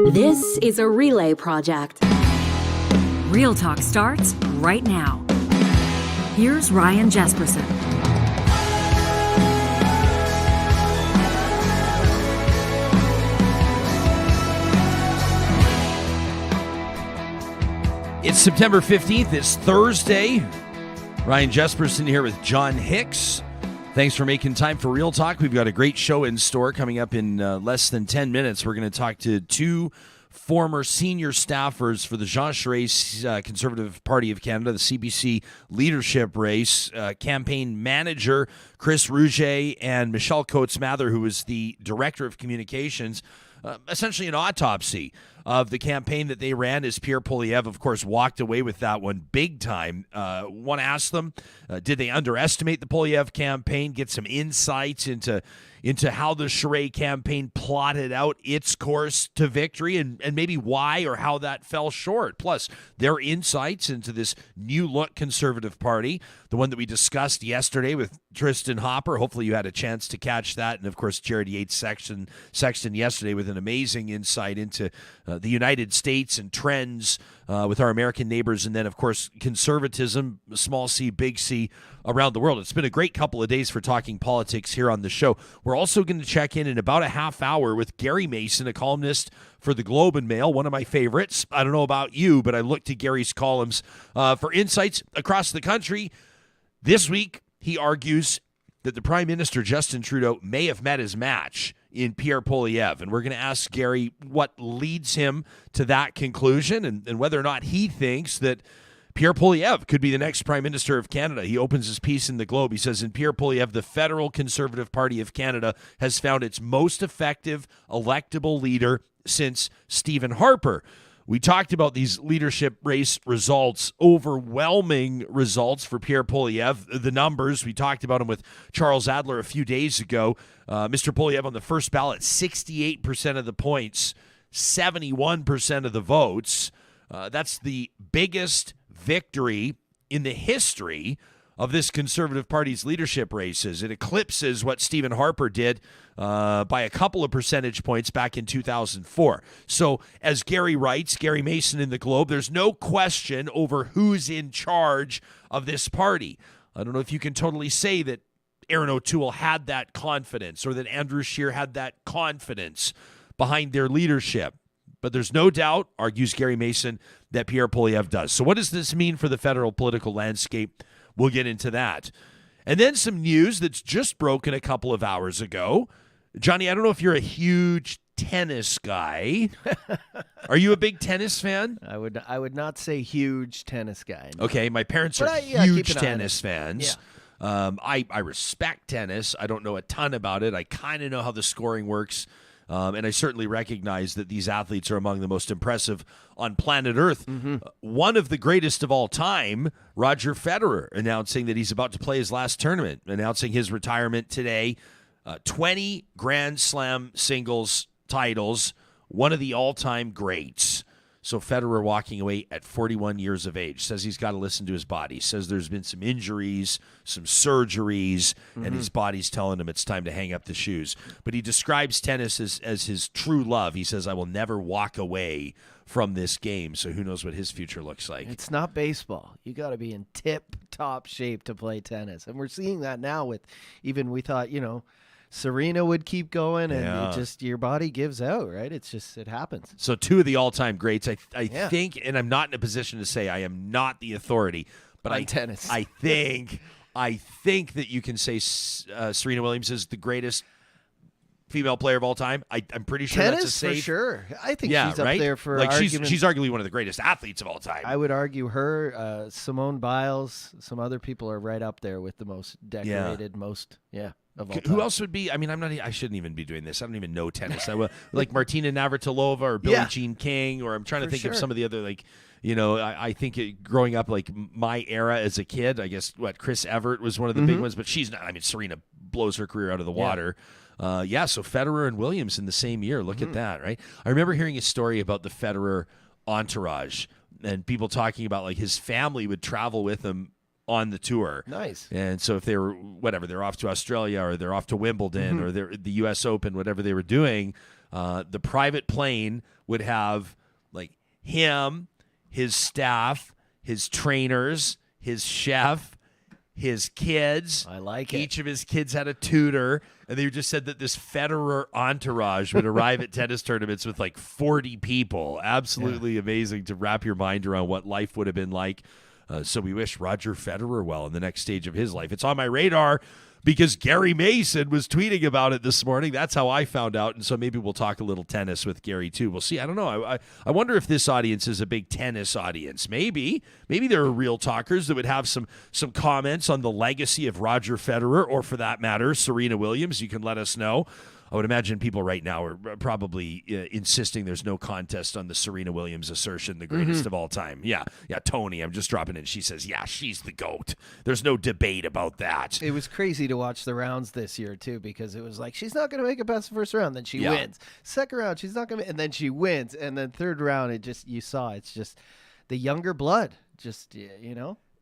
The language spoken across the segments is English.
This is a relay project. Real Talk starts right now. Here's Ryan Jasperson. It's September 15th. It's Thursday. Ryan Jasperson here with John Hicks. Thanks for making time for Real Talk. We've got a great show in store coming up in less than 10 minutes. We're going to talk to two former senior staffers for the Jean Charest Conservative Party of Canada, the CPC leadership race, campaign manager Chris Rougier and Michelle Coates-Mather, who was the director of communications, essentially an autopsy of the campaign that they ran, as Pierre Poilievre, of course, walked away with that one big time. Want to ask them, did they underestimate the Poilievre campaign? Get some insights into how the Charest campaign plotted out its course to victory and maybe why or how that fell short. Plus, their insights into this new look Conservative Party, the one that we discussed yesterday with Tristan Hopper. Hopefully you had a chance to catch that. And, of course, Jared Yates Sexton yesterday with an amazing insight into the United States and trends with our American neighbors. And then, of course, conservatism, small c, big C, around the world. It's been a great couple of days for talking politics here on the show. We're also going to check in about a half hour with Gary Mason, a columnist for the Globe and Mail, one of my favorites. I don't know about you, but I look to Gary's columns for insights across the country. This week, he argues that the Prime Minister, Justin Trudeau, may have met his match in Pierre Poilievre. And we're going to ask Gary what leads him to that conclusion and whether or not he thinks that Pierre Poilievre could be the next Prime Minister of Canada. He opens his piece in the Globe. He says, in Pierre Poilievre, the Federal Conservative Party of Canada has found its most effective electable leader since Stephen Harper. We talked about these leadership race results, overwhelming results for Pierre Poilievre. The numbers, we talked about them with Charles Adler a few days ago. Mr. Poilievre on the first ballot, 68% of the points, 71% of the votes. That's the biggest victory in the history of this Conservative Party's leadership races. It eclipses what Stephen Harper did by a couple of percentage points back in 2004. So as Gary writes, Gary Mason in the Globe, there's no question over who's in charge of this party. I don't know if you can totally say that Erin O'Toole had that confidence or that Andrew Scheer had that confidence behind their leadership. But there's no doubt, argues Gary Mason, that Pierre Poilievre does. So what does this mean for the federal political landscape? We'll get into that. And then some news that's just broken a couple of hours ago. Johnny, I don't know if you're a huge tennis guy. Are you a big tennis fan? I would not say huge tennis guy. No. Okay, my parents are huge tennis fans. Yeah. I respect tennis. I don't know a ton about it. I kind of know how the scoring works. And I certainly recognize that these athletes are among the most impressive on planet Earth. Mm-hmm. One of the greatest of all time, Roger Federer, announcing that he's about to play his last tournament, announcing his retirement today. 20 Grand Slam singles titles, one of the all-time greats. So Federer walking away at 41 years of age. Says he's got to listen to his body. Says there's been some injuries, some surgeries, and his body's telling him it's time to hang up the shoes. But he describes tennis as his true love. He says, I will never walk away from this game. So who knows what his future looks like. It's not baseball. You got to be in tip-top shape to play tennis. And we're seeing that now with even we thought, Serena would keep going, and it just your body gives out, right? It happens. So two of the all-time greats, I think, and I'm not in a position to say I am not the authority, but on tennis. I think that you can say Serena Williams is the greatest female player of all time. I'm pretty sure tennis, that's a safe. For sure. I think she's up there for argument. She's arguably one of the greatest athletes of all time. I would argue her, Simone Biles, some other people are right up there with the most decorated, most of all time. Who else would be? I mean, I shouldn't even be doing this. I don't even know tennis. I will, like Martina Navratilova or Billie Jean King, or I'm trying to think of some of the other I think growing up, like my era as a kid, I guess Chris Evert was one of the big ones, but she's not. I mean, Serena blows her career out of the water. So Federer and Williams in the same year. Look at that, right? I remember hearing a story about the Federer entourage and people talking about like his family would travel with him on the tour. Nice. And so if they were, they're off to Australia or they're off to Wimbledon or they're the U.S. Open, whatever they were doing, the private plane would have like him, his staff, his trainers, his chef, his kids. I like it. Each of his kids had a tutor. And they just said that this Federer entourage would arrive at tennis tournaments with like 40 people. Absolutely amazing to wrap your mind around what life would have been like. So we wish Roger Federer well in the next stage of his life. It's on my radar because Gary Mason was tweeting about it this morning. That's how I found out. And so maybe we'll talk a little tennis with Gary too. We'll see. I don't know. I wonder if this audience is a big tennis audience. Maybe there are real talkers that would have some comments on the legacy of Roger Federer, or for that matter, Serena Williams. You can let us know. I would imagine people right now are probably insisting there's no contest on the Serena Williams assertion, the greatest of all time. Yeah, Tony, I'm just dropping in. She says, yeah, she's the GOAT. There's no debate about that. It was crazy to watch the rounds this year, too, because it was like, she's not going to make it past the first round. Then she wins. Second round, she's not going to, and then she wins. And then third round, you saw, it's just the younger blood, just,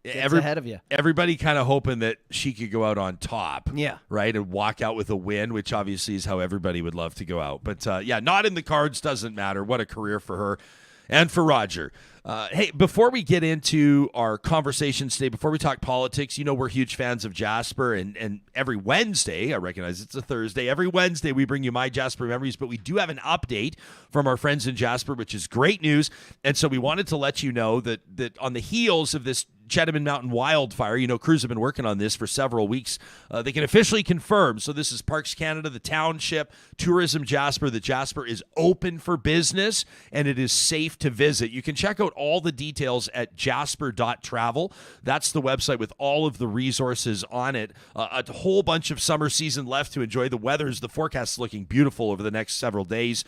gets ahead of you. Everybody kind of hoping that she could go out on top. Yeah. Right? And walk out with a win, which obviously is how everybody would love to go out. But, not in the cards, doesn't matter. What a career for her and for Roger. Hey, before we get into our conversation today, before we talk politics, we're huge fans of Jasper. And every Wednesday, I recognize it's a Thursday, every Wednesday we bring you My Jasper Memories. But we do have an update from our friends in Jasper, which is great news. And so we wanted to let you know that on the heels of this Chetamon Mountain wildfire, crews have been working on this for several weeks. They can officially confirm. So this is Parks Canada, the township, Tourism Jasper, that Jasper is open for business and it is safe to visit. You can check out all the details at jasper.travel. That's the website with all of the resources on it. A whole bunch of summer season left to enjoy. The forecast is looking beautiful over the next several days.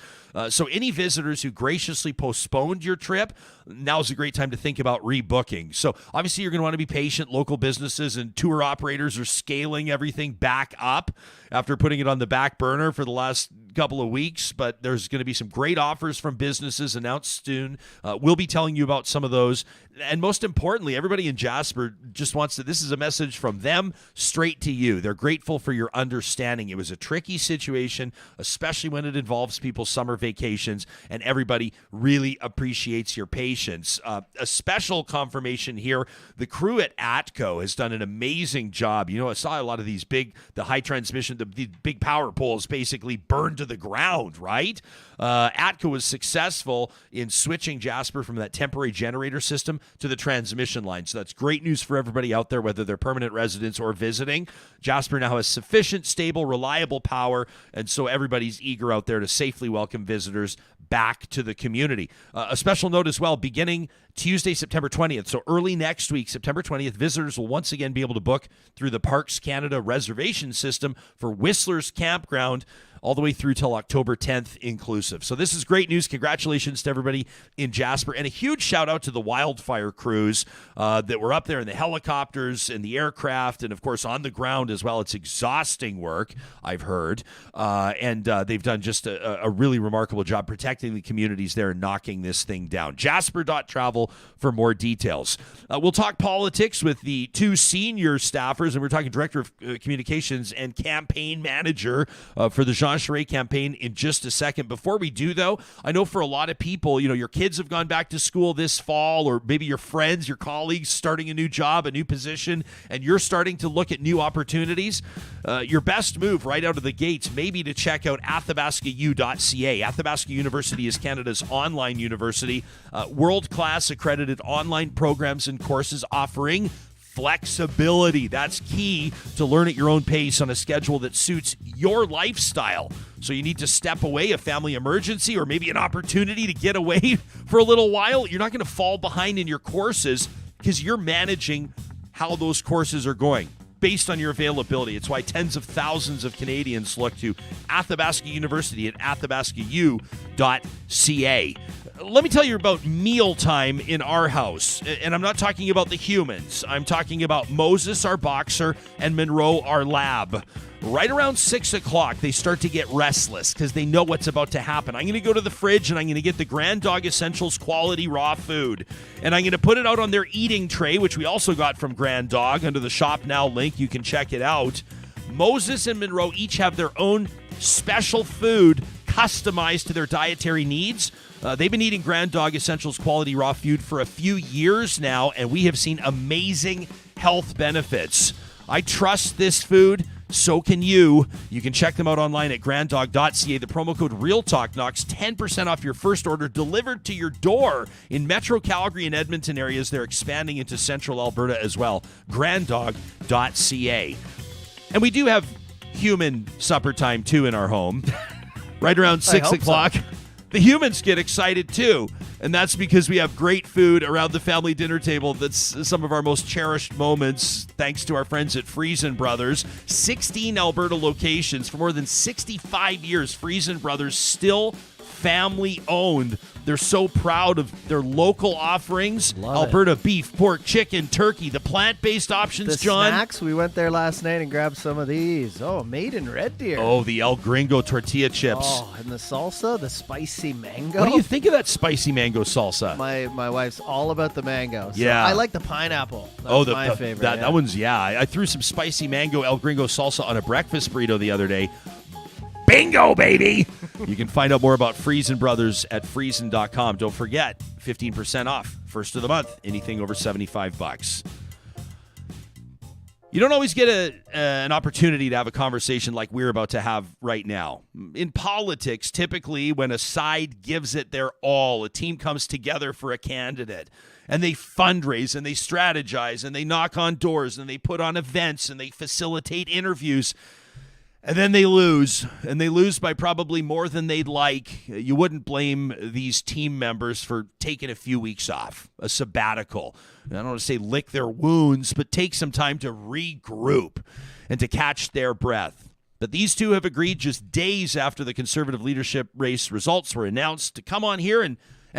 So any visitors who graciously postponed your trip, now's a great time to think about rebooking. So obviously you're going to want to be patient. Local businesses and tour operators are scaling everything back up after putting it on the back burner for the last couple of weeks, but there's going to be some great offers from businesses announced soon. We'll be telling you about some of those. And most importantly, everybody in Jasper just wants to, this is a message from them straight to you. They're grateful for your understanding. It was a tricky situation, especially when it involves people's summer vacations, and everybody really appreciates your patience. A special confirmation here, the crew at ATCO has done an amazing job. I saw a lot of these the high transmission, the big power poles basically burned to the ground, right? ATCO was successful in switching Jasper from that temporary generator system to the transmission line. So that's great news for everybody out there, whether they're permanent residents or visiting. Jasper now has sufficient, stable, reliable power, and so everybody's eager out there to safely welcome visitors back to the community. A special note as well, beginning Tuesday, September 20th, so early next week, September 20th, visitors will once again be able to book through the Parks Canada reservation system for Whistler's Campground all the way through till October 10th inclusive. So this is great news. Congratulations to everybody in Jasper, and a huge shout out to the wildfire crews that were up there in the helicopters and the aircraft, and of course on the ground as well. It's exhausting work, I've heard, and they've done just a really remarkable job protecting the communities there and knocking this thing down. Jasper.travel for more details. We'll talk politics with the two senior staffers, and we're talking Director of Communications and Campaign Manager for the Jean Charest campaign in just a second. Before we do, though, I know for a lot of people, your kids have gone back to school this fall, or maybe your friends, your colleagues starting a new job, a new position, and you're starting to look at new opportunities. Your best move right out of the gates may be to check out athabascau.ca. Athabasca University is Canada's online university, world-class accredited online programs and courses offering flexibility. That's key to learn at your own pace on a schedule that suits your lifestyle. So you need to step away, a family emergency, or maybe an opportunity to get away for a little while. You're not going to fall behind in your courses because you're managing how those courses are going based on your availability. It's why tens of thousands of Canadians look to Athabasca University at athabascau.ca. Let me tell you about mealtime in our house. And I'm not talking about the humans. I'm talking about Moses, our boxer, and Monroe, our lab. Right around 6 o'clock, they start to get restless because they know what's about to happen. I'm going to go to the fridge and I'm going to get the Grand Dog Essentials quality raw food. And I'm going to put it out on their eating tray, which we also got from Grand Dog under the Shop Now link. You can check it out. Moses and Monroe each have their own special food customized to their dietary needs. They've been eating Grand Dog Essentials quality raw food for a few years now, and we have seen amazing health benefits. I trust this food. So can you. You can check them out online at granddog.ca. The promo code REALTALK knocks 10% off your first order delivered to your door. In Metro Calgary and Edmonton areas, they're expanding into Central Alberta as well. Granddog.ca. And we do have human supper time, too, in our home. Right around 6 o'clock. So. The humans get excited, too. And that's because we have great food around the family dinner table. That's some of our most cherished moments, thanks to our friends at Friesen Brothers. 16 Alberta locations for more than 65 years. Friesen Brothers still family-owned. They're so proud of their local offerings. Love Alberta it. Beef, pork, chicken, turkey, the plant-based options, the John. Snacks, we went there last night and grabbed some of these. Oh, made in Red Deer. Oh, the El Gringo tortilla chips. Oh, and the salsa, the spicy mango. What do you think of that spicy mango salsa? My wife's all about the mango. So Yeah. I like the pineapple. That's my favorite. That one's, I threw some spicy mango El Gringo salsa on a breakfast burrito the other day. Bingo, baby! You can find out more about Friesen Brothers at friesen.com. Don't forget, 15% off. First of the month, anything over $75. You don't always get an opportunity to have a conversation like we're about to have right now. In politics, typically, when a side gives it their all, a team comes together for a candidate, and they fundraise, and they strategize, and they knock on doors, and they put on events, and they facilitate interviews. And then they lose, and they lose by probably more than they'd like. You wouldn't blame these team members for taking a few weeks off, a sabbatical. I don't want to say lick their wounds, but take some time to regroup and to catch their breath. But these two have agreed just days after the Conservative leadership race results were announced to come on here and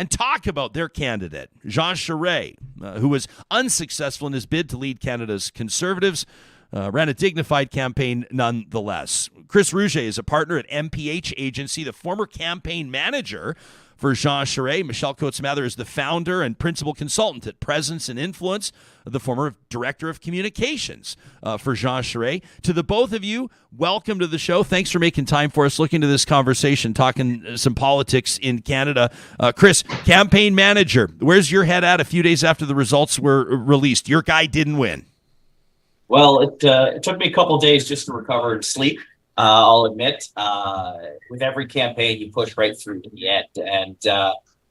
talk about their candidate, Jean Charest, who was unsuccessful in his bid to lead Canada's Conservatives. Ran a dignified campaign nonetheless. Chris Rougier is a partner at MPH Agency, the former campaign manager for Jean Charest. Michelle Coates-Mather is the founder and principal consultant at Presence and Influence, the former director of communications for Jean Charest. To the both of you, welcome to the show. Thanks for making time for us, looking to this conversation, talking some politics in Canada. Chris, campaign manager, where's your head at a few days after the results were released? Your guy didn't win. Well, it took me a couple of days just to recover and sleep. I'll admit, with every campaign, you push right through to the end, and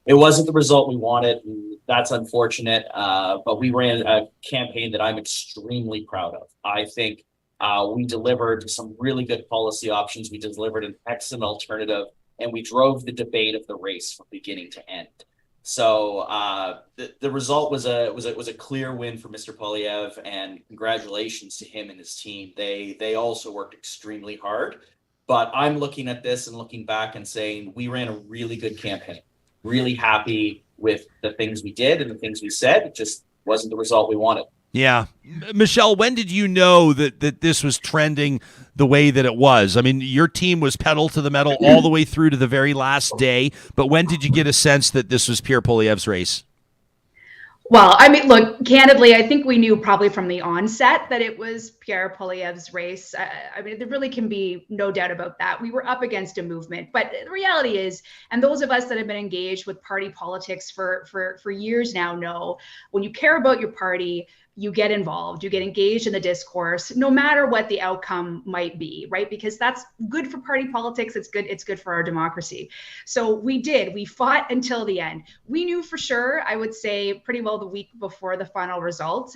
it wasn't the result we wanted. And that's unfortunate, but we ran a campaign that I'm extremely proud of. I think we delivered some really good policy options. We delivered an excellent alternative, and we drove the debate of the race from beginning to end. So the result was a clear win for Mr. Poilievre, and congratulations to him and his team. They also worked extremely hard. But I'm looking at this and looking back and saying we ran a really good campaign. Really happy with the things we did and the things we said. It just wasn't the result we wanted. Yeah. Michelle, when did you know that this was trending the way that it was? I mean, your team was pedal to the metal all the way through to the very last day, but when did you get a sense that this was Pierre Poilievre's race? Well, I mean, look, candidly, I think we knew probably from the onset that it was Pierre Poilievre's race. I mean, there really can be no doubt about that. We were up against a movement, but the reality is, and those of us that have been engaged with party politics for years now know, when you care about your party, you get involved, you get engaged in the discourse, no matter what the outcome might be, right? Because that's good for party politics. It's good for our democracy. So we fought until the end. We knew for sure, I would say pretty well the week before the final result,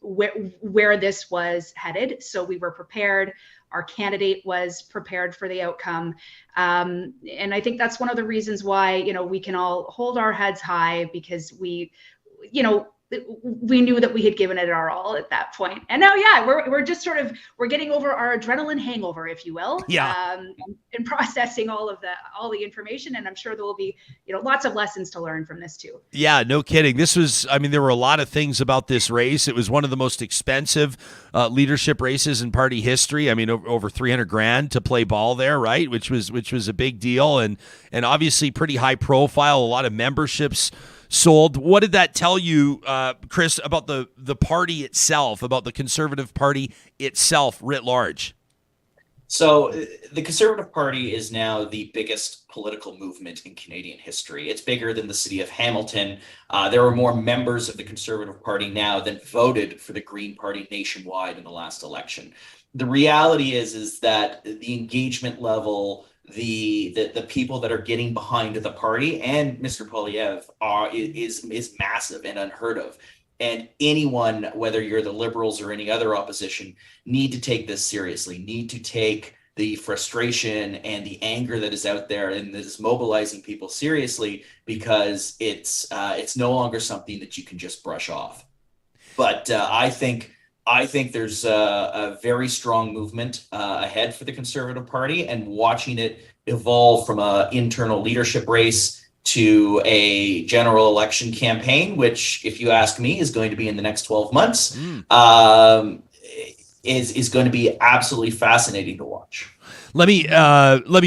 where this was headed. So we were prepared. Our candidate was prepared for the outcome. And I think that's one of the reasons why, we can all hold our heads high, because we knew that we had given it our all at that point. And now, we're just we're getting over our adrenaline hangover, if you will. Yeah. And processing all the information. And I'm sure there will be, lots of lessons to learn from this too. Yeah, no kidding. There were a lot of things about this race. It was one of the most expensive leadership races in party history. I mean, over $300,000 to play ball there, right? Which was a big deal, and obviously pretty high profile. A lot of memberships sold. What did that tell you, Chris, about the party itself, about the Conservative Party itself writ large? So the Conservative Party is now the biggest political movement in Canadian history. It's bigger than the city of Hamilton. There are more members of the Conservative Party now than voted for the Green Party nationwide in the last election. The reality is that the engagement level, the people that are getting behind the party and Mr. Poilievre is massive and unheard of. And anyone, whether you're the Liberals or any other opposition, need to take this seriously, need to take the frustration and the anger that is out there and that is mobilizing people seriously, because it's no longer something that you can just brush off. But I think there's a very strong movement ahead for the Conservative Party, and watching it evolve from an internal leadership race to a general election campaign, which, if you ask me, is going to be in the next 12 months, is going to be absolutely fascinating to watch. Let me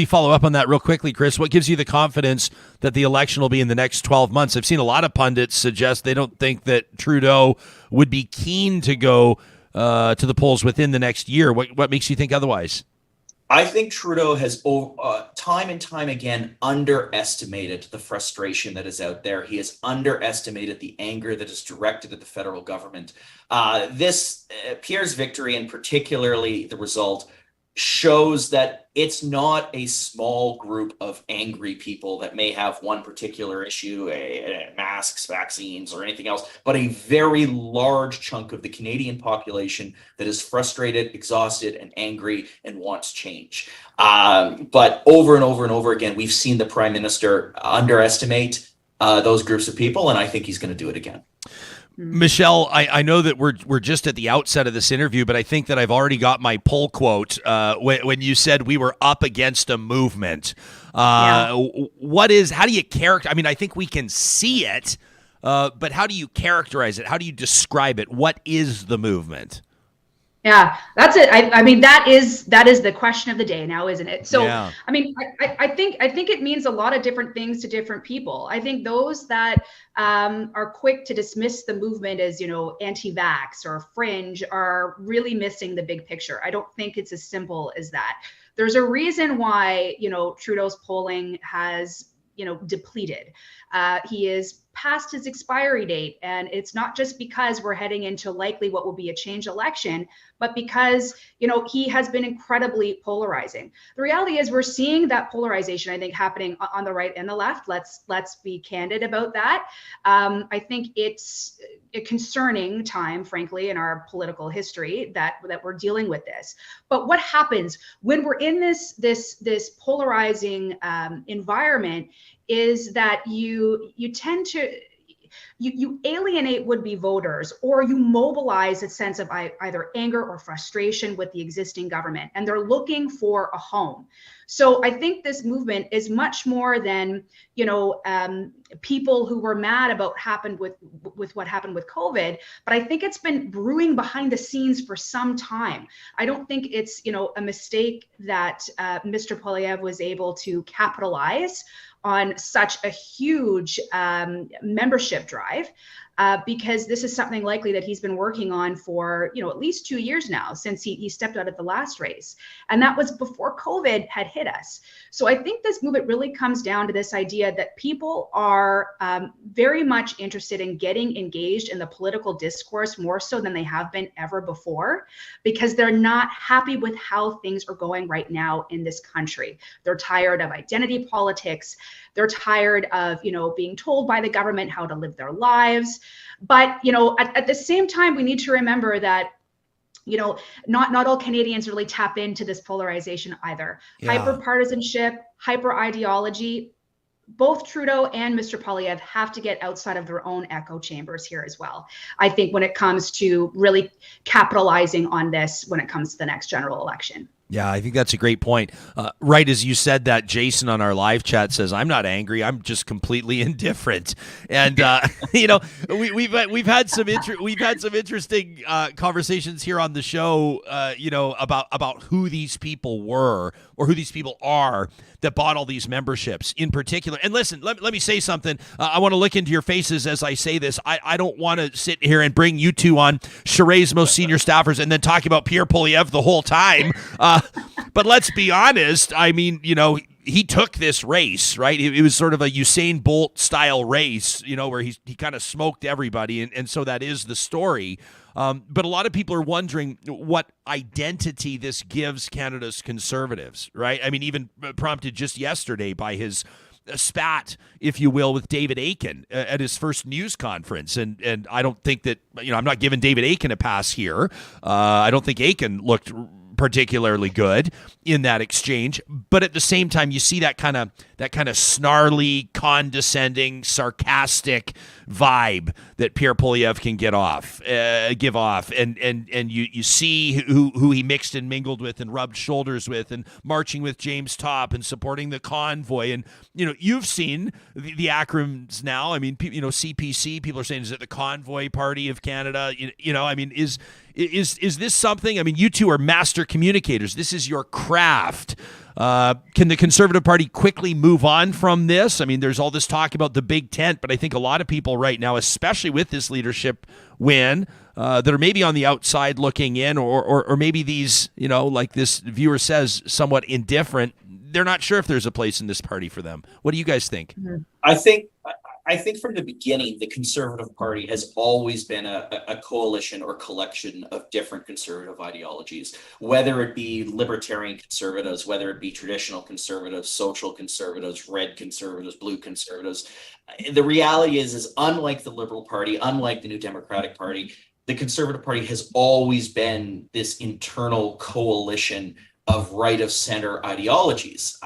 follow up on that real quickly, Chris. What gives you the confidence that the election will be in the next 12 months? I've seen a lot of pundits suggest they don't think that Trudeau would be keen to go to the polls within the next year. What makes you think otherwise? I think Trudeau has time and time again underestimated the frustration that is out there. He has underestimated the anger that is directed at the federal government. Pierre's victory, and particularly the result, shows that it's not a small group of angry people that may have one particular issue, masks, vaccines, or anything else, but a very large chunk of the Canadian population that is frustrated, exhausted, and angry and wants change. But over and over and over again, we've seen the Prime Minister underestimate those groups of people, and I think he's going to do it again. Michelle, I know that we're just at the outset of this interview, but I think that I've already got my poll quote when you said we were up against a movement. How do you characterize? I mean, I think we can see it, but how do you characterize it? How do you describe it? What is the movement? Yeah, that's it. I mean, that is the question of the day now, isn't it? So, yeah. I mean, I think it means a lot of different things to different people. I think those that are quick to dismiss the movement as, anti-vax or fringe are really missing the big picture. I don't think it's as simple as that. There's a reason why, Trudeau's polling has, depleted. He is past his expiry date, and it's not just because we're heading into likely what will be a change election, but because he has been incredibly polarizing. The reality is we're seeing that polarization, I think, happening on the right and the left. Let's be candid about that. I think it's a concerning time, frankly, in our political history that we're dealing with this. But what happens when we're in this polarizing environment is that you tend to you alienate would-be voters, or you mobilize a sense of either anger or frustration with the existing government, and they're looking for a home. So I think this movement is much more than people who were mad about what happened with COVID, but I think it's been brewing behind the scenes for some time. I don't think it's a mistake that Mr. Poilievre was able to capitalize on such a huge membership drive, because this is something likely that he's been working on for at least 2 years now, since he stepped out at the last race, and that was before COVID had hit us. So I think this movement really comes down to this idea that people are very much interested in getting engaged in the political discourse more so than they have been ever before, because they're not happy with how things are going right now in this country. They're tired of identity politics. They're tired of being told by the government how to live their lives. But at the same time, we need to remember that not all Canadians really tap into this polarization either. Yeah. Hyper-partisanship, hyper-ideology, both Trudeau and Mr. Poilievre have to get outside of their own echo chambers here as well. I think when it comes to really capitalizing on this when it comes to the next general election. Yeah, I think that's a great point. Right as you said that, Jason on our live chat says, "I'm not angry. I'm just completely indifferent." And we've had some interesting conversations here on the show. About who these people were or who these people are that bought all these memberships in particular. And listen, let me say something. I want to look into your faces as I say this. I don't want to sit here and bring you two on Charest's most senior staffers and then talk about Pierre Poilievre the whole time. But let's be honest. I mean, he took this race, right? It was sort of a Usain Bolt style race, where he kind of smoked everybody. And so that is the story. But a lot of people are wondering what identity this gives Canada's Conservatives, right? I mean, even prompted just yesterday by his spat, if you will, with David Akin at his first news conference. And I don't think that, I'm not giving David Akin a pass here. I don't think Akin looked particularly good in that exchange, but at the same time, you see that kind of snarly, condescending, sarcastic vibe that Pierre Poilievre can give off, and you see who he mixed and mingled with and rubbed shoulders with, and marching with James Topp and supporting the convoy, and you've seen the acronyms now. I mean, CPC. People are saying, is it the Convoy Party of Canada? I mean, is this something? I mean, you two are master communicators. This is your craft. Can the Conservative Party quickly move on from this? I mean, there's all this talk about the big tent, but I think a lot of people right now, especially with this leadership win, that are maybe on the outside looking in, or maybe these, like this viewer says, somewhat indifferent. They're not sure if there's a place in this party for them. What do you guys think? I think from the beginning, the Conservative Party has always been a coalition or collection of different conservative ideologies, whether it be libertarian conservatives, whether it be traditional conservatives, social conservatives, red conservatives, blue conservatives. The reality is unlike the Liberal Party, unlike the New Democratic Party, the Conservative Party has always been this internal coalition of right of center ideologies.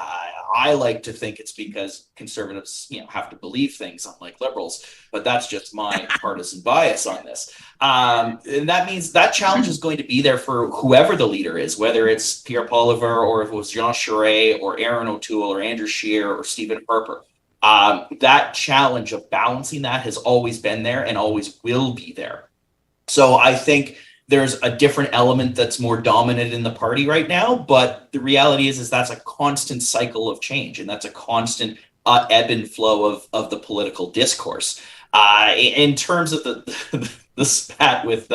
I like to think it's because conservatives, have to believe things, unlike liberals, but that's just my partisan bias on this. And that means that challenge is going to be there for whoever the leader is, whether it's Pierre Poilievre or if it was Jean Charest or Aaron O'Toole or Andrew Scheer or Stephen Harper. That challenge of balancing that has always been there and always will be there. So I think there's a different element that's more dominant in the party right now, but the reality is that's a constant cycle of change, and that's a constant ebb and flow of the political discourse. In terms of the spat with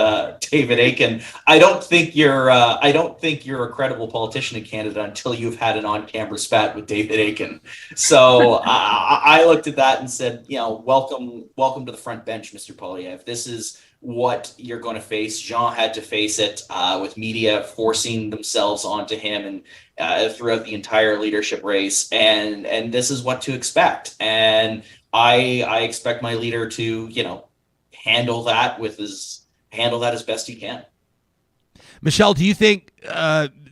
David Akin, I don't think you're a credible politician in Canada until you've had an on-camera spat with David Akin. So I looked at that and said, welcome to the front bench, Mr. Poilievre. This is what you're going to face. Jean had to face it with media forcing themselves onto him and throughout the entire leadership race. And this is what to expect. And I expect my leader to, handle that as best he can. Michelle, do you think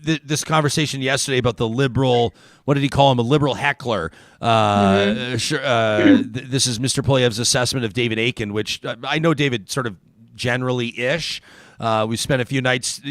this conversation yesterday about the liberal, what did he call him, a liberal heckler? This is Mr. Poilievre's assessment of David Akin, which I know David sort of generally-ish. We spent a few nights,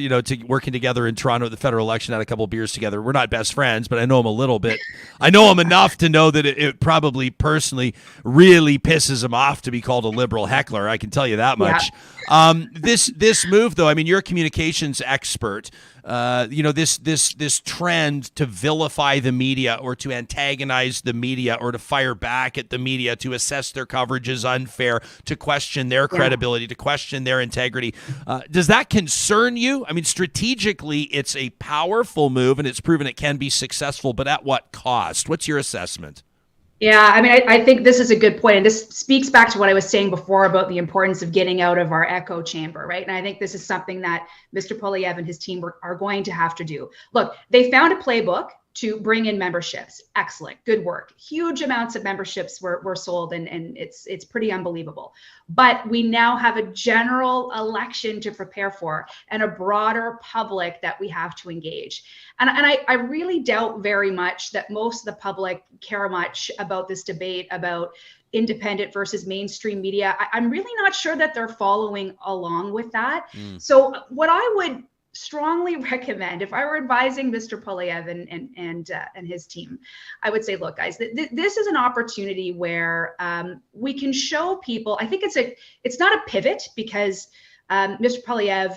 working together in Toronto at the federal election, had a couple of beers together. We're not best friends, but I know him a little bit. I know him enough to know that it probably personally really pisses him off to be called a liberal heckler. I can tell you that much. Yeah. This move, though, I mean, you're a communications expert. This trend to vilify the media or to antagonize the media or to fire back at the media, to assess their coverage as unfair, to question their credibility, to question their integrity. Does that concern you? I mean, strategically, it's a powerful move and it's proven it can be successful, but at what cost? What's your assessment? Yeah, I mean, I think this is a good point. And this speaks back to what I was saying before about the importance of getting out of our echo chamber, right? And I think this is something that Mr. Poilievre and his team are going to have to do. Look, they found a playbook to bring in memberships. Excellent. Good work. Huge amounts of memberships were sold, and it's pretty unbelievable. But we now have a general election to prepare for and a broader public that we have to engage. And I really doubt very much that most of the public care much about this debate about independent versus mainstream media. I'm really not sure that they're following along with that. So what I would strongly recommend, if I were advising Mr. Poilievre and his team, I would say, look, guys, this is an opportunity where we can show people. I think it's not a pivot, because Mr. Poilievre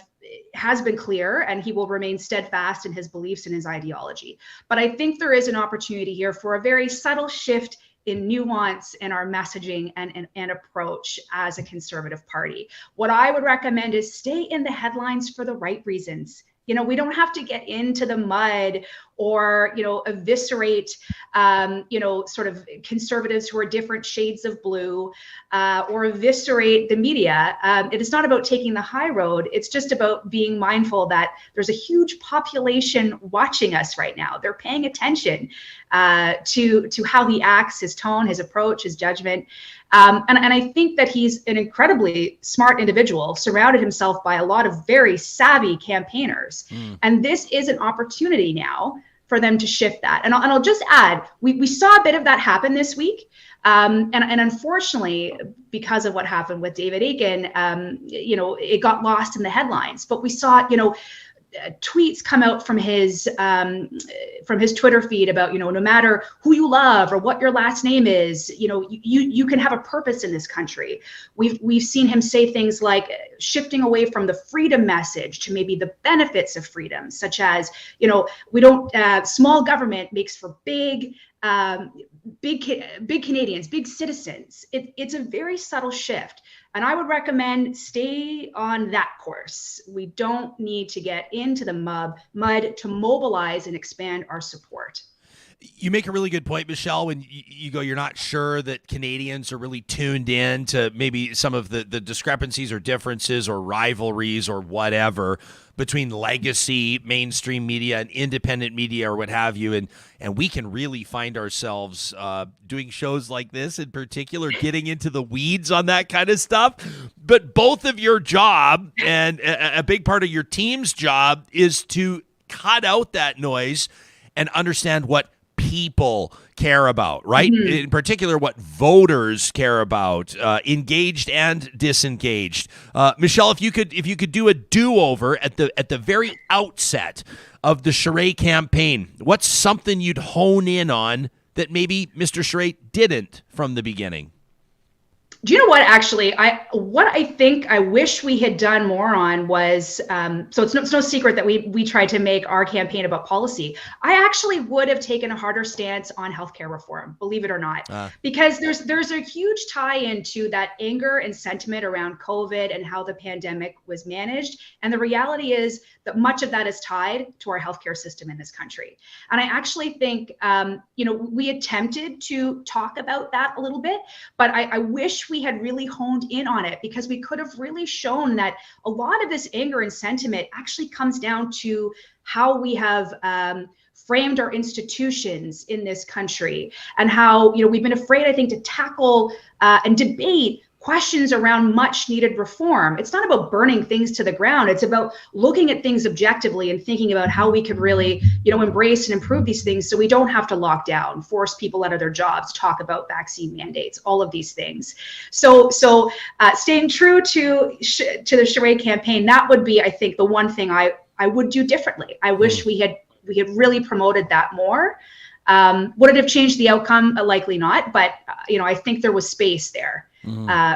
has been clear, and he will remain steadfast in his beliefs and his ideology. But I think there is an opportunity here for a very subtle shift in nuance in our messaging and approach as a Conservative Party. What I would recommend is stay in the headlines for the right reasons. You know, we don't have to get into the mud or, you know, eviscerate, you know, sort of conservatives who are different shades of blue, or eviscerate the media. It is not about taking the high road. It's just about being mindful that there's a huge population watching us right now. They're paying attention to how he acts, his tone, his approach, his judgment. And I think that he's an incredibly smart individual, surrounded himself by a lot of very savvy campaigners. And this is an opportunity now for them to shift that. And I'll just add, we saw a bit of that happen this week. And unfortunately, because of what happened with David Akin, you know, it got lost in the headlines. But we saw, you know, tweets come out from his Twitter feed about, you know, no matter who you love or what your last name is, you know, you can have a purpose in this country. We've seen him say things like shifting away from the freedom message to maybe the benefits of freedom, such as, you know, we don't small government makes for big Canadians, big citizens. It's a very subtle shift. And I would recommend stay on that course. We don't need to get into the mud to mobilize and expand our support. You make a really good point, Michelle, when you go, you're not sure that Canadians are really tuned in to maybe some of the discrepancies or differences or rivalries or whatever between legacy mainstream media and independent media or what have you. And we can really find ourselves doing shows like this in particular, getting into the weeds on that kind of stuff. But both of your job and a big part of your team's job is to cut out that noise and understand what people care about, right? In particular, what voters care about, engaged and disengaged. Michelle, if you could do a do-over at the very outset of the Charest campaign, what's something you'd hone in on that maybe Mr. Charest didn't from the beginning? Do you know what, actually, what I think I wish we had done more on was, so it's no secret that we tried to make our campaign about policy. I actually would have taken a harder stance on healthcare reform, believe it or not, because there's a huge tie into that anger and sentiment around COVID and how the pandemic was managed. And the reality is that much of that is tied to our healthcare system in this country. And I actually think, you know, we attempted to talk about that a little bit, but I wish we had really honed in on it, because we could have really shown that a lot of this anger and sentiment actually comes down to how we have framed our institutions in this country, and how, you know, we've been afraid, I think, to tackle and debate questions around much needed reform. It's not about burning things to the ground. It's about looking at things objectively and thinking about how we could really, you know, embrace and improve these things so we don't have to lock down, force people out of their jobs, talk about vaccine mandates, all of these things. So staying true to the Charest campaign, that would be, I think, the one thing I would do differently. I wish we had really promoted that more. Would it have changed the outcome? Likely not, but you know, I think there was space there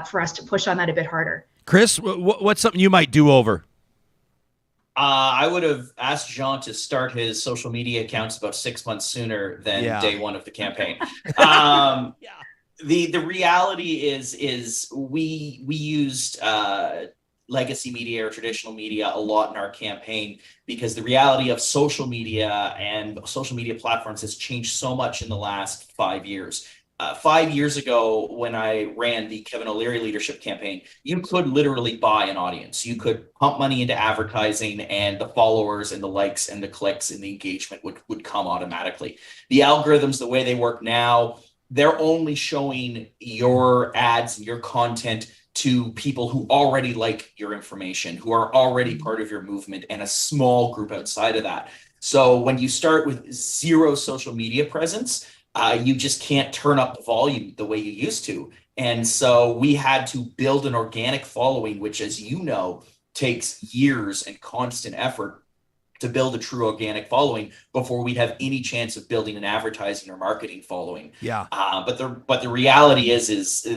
for us to push on that a bit harder. Chris, what's something you might do over? I would have asked Jean to start his social media accounts about 6 months sooner than day one of the campaign. The reality is we used legacy media or traditional media a lot in our campaign, because the reality of social media and social media platforms has changed so much in the last 5 years. 5 years ago, when I ran the Kevin O'Leary leadership campaign, you could literally buy an audience. You could pump money into advertising, and the followers and the likes and the clicks and the engagement would come automatically. The algorithms, the way they work now, they're only showing your ads and your content to people who already like your information, who are already part of your movement, and a small group outside of that. So when you start with zero social media presence, you just can't turn up the volume the way you used to. And so we had to build an organic following, which, as you know, takes years and constant effort to build a true organic following before we'd have any chance of building an advertising or marketing following. But the reality is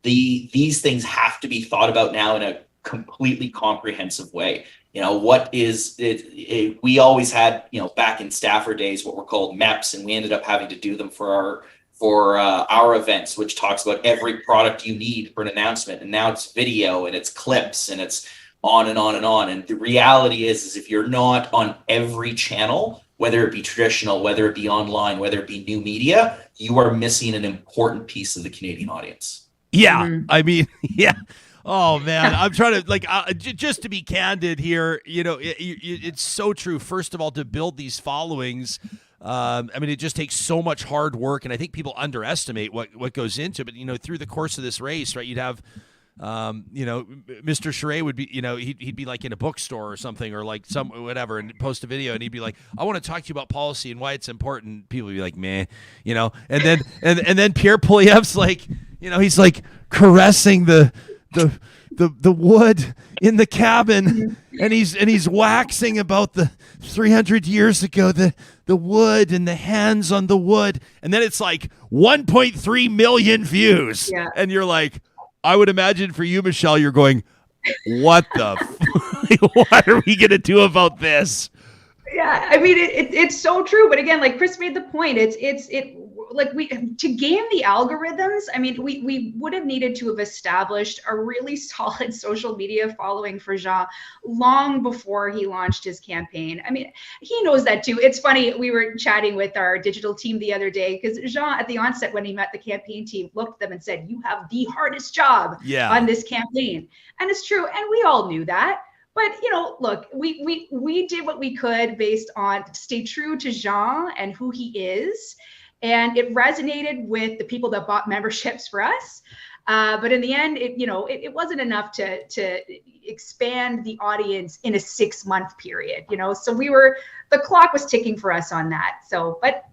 these things have to be thought about now in a completely comprehensive way. What is it? We always had, back in Stafford days, what were called MEPs, and we ended up having to do them for our events, which talks about every product you need for an announcement. And now it's video and it's clips and it's on and on and on. And the reality is if you're not on every channel, whether it be traditional, whether it be online, whether it be new media, you are missing an important piece of the Canadian audience. Yeah. Mm-hmm. I mean, yeah. Oh man, I'm trying to just to be candid here. It's so true. First of all, to build these followings, it just takes so much hard work, and I think people underestimate what goes into it. But through the course of this race, right, you'd have, Mr. Charest would be, he'd be like in a bookstore or something, or like some whatever, and post a video, and he'd be like, "I want to talk to you about policy and why it's important." People would be like, "Meh," and then and then Pierre Poilievre's like, he's like caressing the wood in the cabin, and he's waxing about the 300 years ago, the wood and the hands on the wood, and then it's like 1.3 million views, and you're like, I would imagine for you, Michelle, you're going, what what are we gonna do about this? Yeah, it's so true. But again, like Chris made the point, to game the algorithms, we would have needed to have established a really solid social media following for Jean long before he launched his campaign. He knows that too. It's funny, we were chatting with our digital team the other day, because Jean, at the onset, when he met the campaign team, looked at them and said, "You have the hardest job on this campaign." And it's true. And we all knew that. But, look, we did what we could based on stay true to Jean and who he is. And it resonated with the people that bought memberships for us. But in the end, it wasn't enough to expand the audience in a 6-month period, So the clock was ticking for us on that. So, but,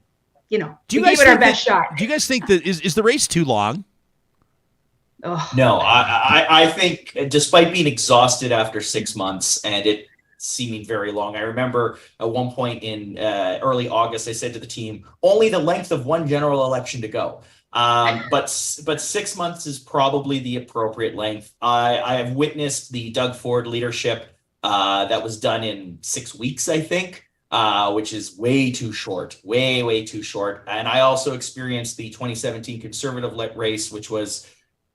we gave it our best shot. Do you guys think that is the race too long? Oh. No, I think despite being exhausted after 6 months and it seeming very long, I remember at one point in early August, I said to the team, only the length of one general election to go. But 6 months is probably the appropriate length. I have witnessed the Doug Ford leadership that was done in 6 weeks, I think, which is way too short, way too short. And I also experienced the 2017 Conservative race, which was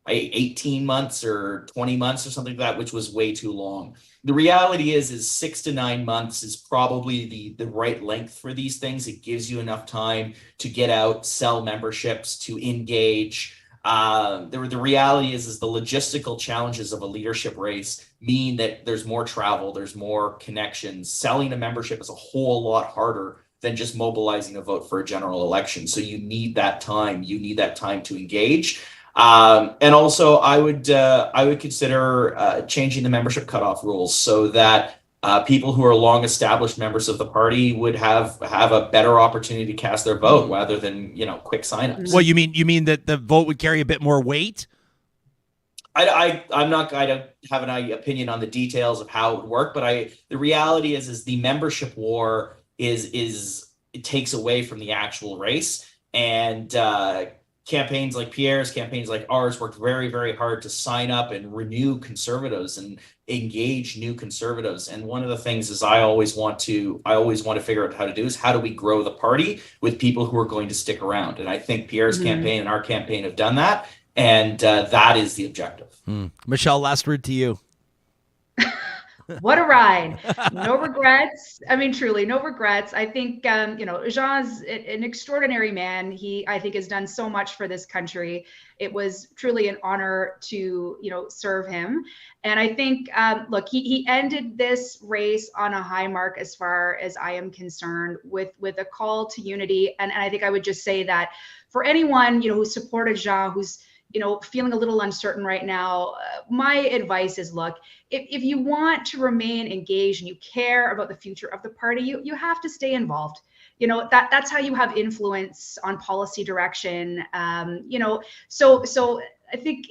18 months or 20 months or something like that, which was way too long. The reality is 6 to 9 months is probably the right length for these things. It gives you enough time to get out, sell memberships, to engage. The reality is the logistical challenges of a leadership race mean that there's more travel, there's more connections. Selling a membership is a whole lot harder than just mobilizing a vote for a general election. So you need that time. You need that time to engage. And also, I would consider changing the membership cutoff rules so that people who are long established members of the party would have a better opportunity to cast their vote rather than quick signups. Well, you mean that the vote would carry a bit more weight? I'm not going to have an opinion on the details of how it would work, but the reality is the membership war is it takes away from the actual race, and campaigns like Pierre's, campaigns like ours worked very, very hard to sign up and renew conservatives and engage new conservatives. And one of the things is I always want to figure out how to do is how do we grow the party with people who are going to stick around? And I think Pierre's campaign and our campaign have done that. And that is the objective. Michelle, last word to you. What a ride. No regrets. Truly, no regrets. I think, Jean's an extraordinary man. He, I think, has done so much for this country. It was truly an honor to, serve him. And I think, he ended this race on a high mark as far as I am concerned with a call to unity. And I think I would just say that for anyone, who supported Jean, who's, feeling a little uncertain right now, my advice is, look, if you want to remain engaged and you care about the future of the party, you have to stay involved. That's how you have influence on policy direction. So I think,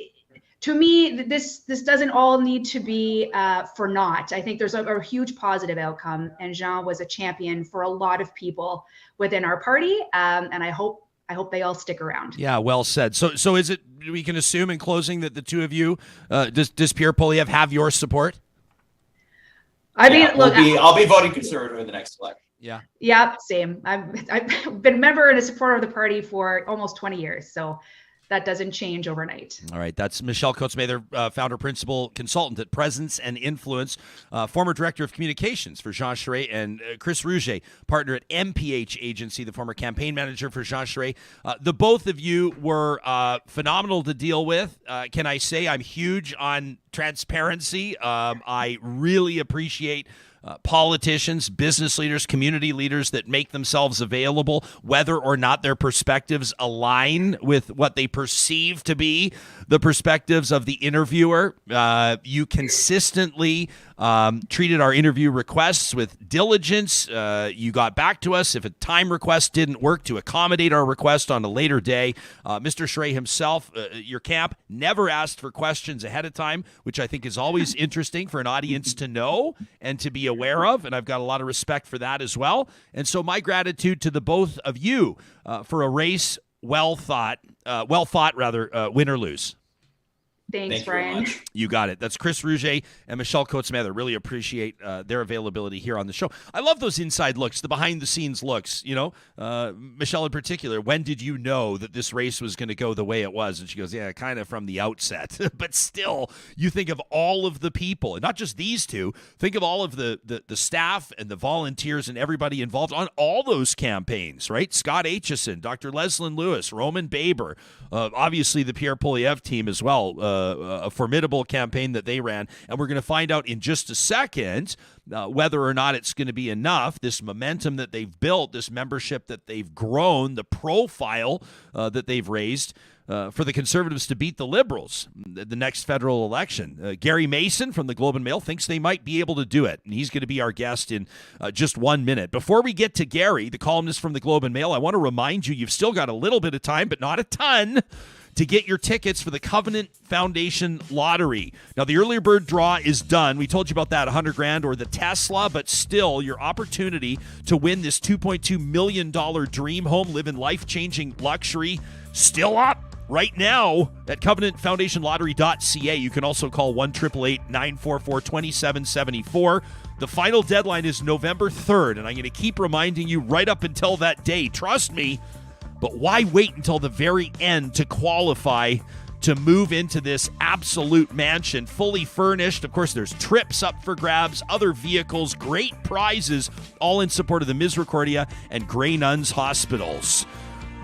to me, this doesn't all need to be for naught. I think there's a huge positive outcome, and Jean was a champion for a lot of people within our party, and I hope they all stick around. Yeah, well said. So is it we can assume in closing that the two of you, does Pierre Poilievre have your support? I mean, look, I'll be voting Conservative in the next election. Yeah, same. I've been a member and a supporter of the party for almost 20 years, so that doesn't change overnight. All right, that's Michelle Coates-Mather, founder, principal consultant at Presence and Influence, former director of communications for Jean Charest, and Chris Rougier, partner at MPH Agency, the former campaign manager for Jean Charest. The both of you were phenomenal to deal with. Can I say I'm huge on transparency? I really appreciate politicians, business leaders, community leaders that make themselves available, whether or not their perspectives align with what they perceive to be the perspectives of the interviewer. You consistently treated our interview requests with diligence. You got back to us if a time request didn't work to accommodate our request on a later day. Mr. Charest himself, your camp, never asked for questions ahead of time, which I think is always interesting for an audience to know and to be aware of, and I've got a lot of respect for that as well. And so my gratitude to the both of you for a race well fought, win or lose. Thanks, Ryan. You got it. That's Chris Rougier and Michelle Coates-Mather. Really appreciate their availability here on the show. I love those inside looks, the behind-the-scenes looks. Michelle in particular, when did you know that this race was going to go the way it was? And she goes, yeah, kind of from the outset. But still, you think of all of the people, and not just these two. Think of all of the staff and the volunteers and everybody involved on all those campaigns, right? Scott Aitchison, Dr. Leslyn Lewis, Roman Baber, obviously the Pierre Poilievre team as well. A formidable campaign that they ran, and we're going to find out in just a second whether or not it's going to be enough, this momentum that they've built, this membership that they've grown, the profile that they've raised for the Conservatives to beat the Liberals the next federal election. Gary Mason from the Globe and Mail thinks they might be able to do it, and he's going to be our guest in just 1 minute. Before we get to Gary, the columnist from the Globe and Mail, I want to remind you, you've still got a little bit of time, but not a ton, to get your tickets for the Covenant Foundation Lottery. Now, the earlier bird draw is done. We told you about that, $100,000 or the Tesla, but still, your opportunity to win this $2.2 million dream home, live in life-changing luxury, still up right now at covenantfoundationlottery.ca. You can also call 1-888-944-2774. The final deadline is November 3rd, and I'm going to keep reminding you right up until that day. Trust me. But why wait until the very end to qualify to move into this absolute mansion, fully furnished? Of course, there's trips up for grabs, other vehicles, great prizes, all in support of the Misericordia and Grey Nuns hospitals.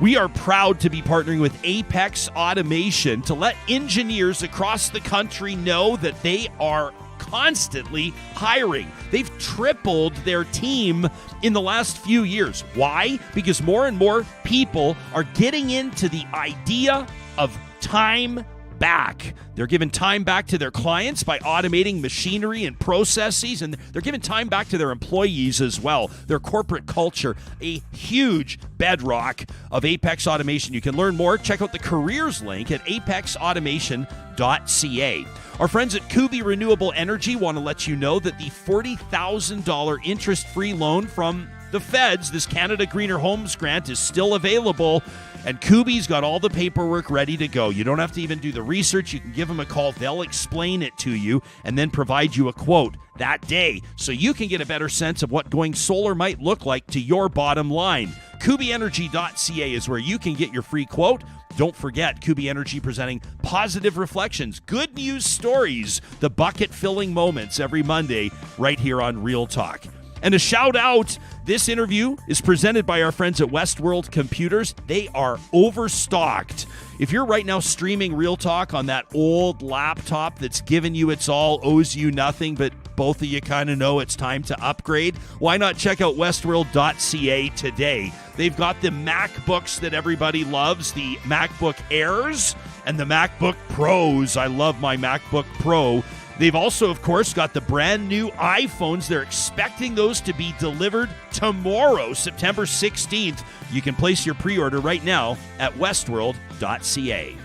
We are proud to be partnering with Apex Automation to let engineers across the country know that they are constantly hiring. They've tripled their team in the last few years. Why? Because more and more people are getting into the idea of time back. They're giving time back to their clients by automating machinery and processes, and they're giving time back to their employees as well. Their corporate culture, a huge bedrock of Apex Automation. You can learn more. Check out the careers link at apexautomation.ca. Our friends at Kubi Renewable Energy want to let you know that the $40,000 interest-free loan from the feds, this Canada Greener Homes grant, is still available, and Kubi's got all the paperwork ready to go. You don't have to even do the research. You can give them a call. They'll explain it to you and then provide you a quote that day so you can get a better sense of what going solar might look like to your bottom line. KubiEnergy.ca is where you can get your free quote. Don't forget, Kubi Energy presenting Positive Reflections, good news stories, the bucket-filling moments every Monday right here on Real Talk. And a shout out, this interview is presented by our friends at Westworld Computers. They are overstocked. If you're right now streaming Real Talk on that old laptop that's given you its all, owes you nothing, but both of you kind of know it's time to upgrade, why not check out westworld.ca today? They've got the MacBooks that everybody loves, the MacBook Airs and the MacBook Pros. I love my MacBook Pro. They've also, of course, got the brand new iPhones. They're expecting those to be delivered tomorrow, September 16th. You can place your pre-order right now at westworld.ca.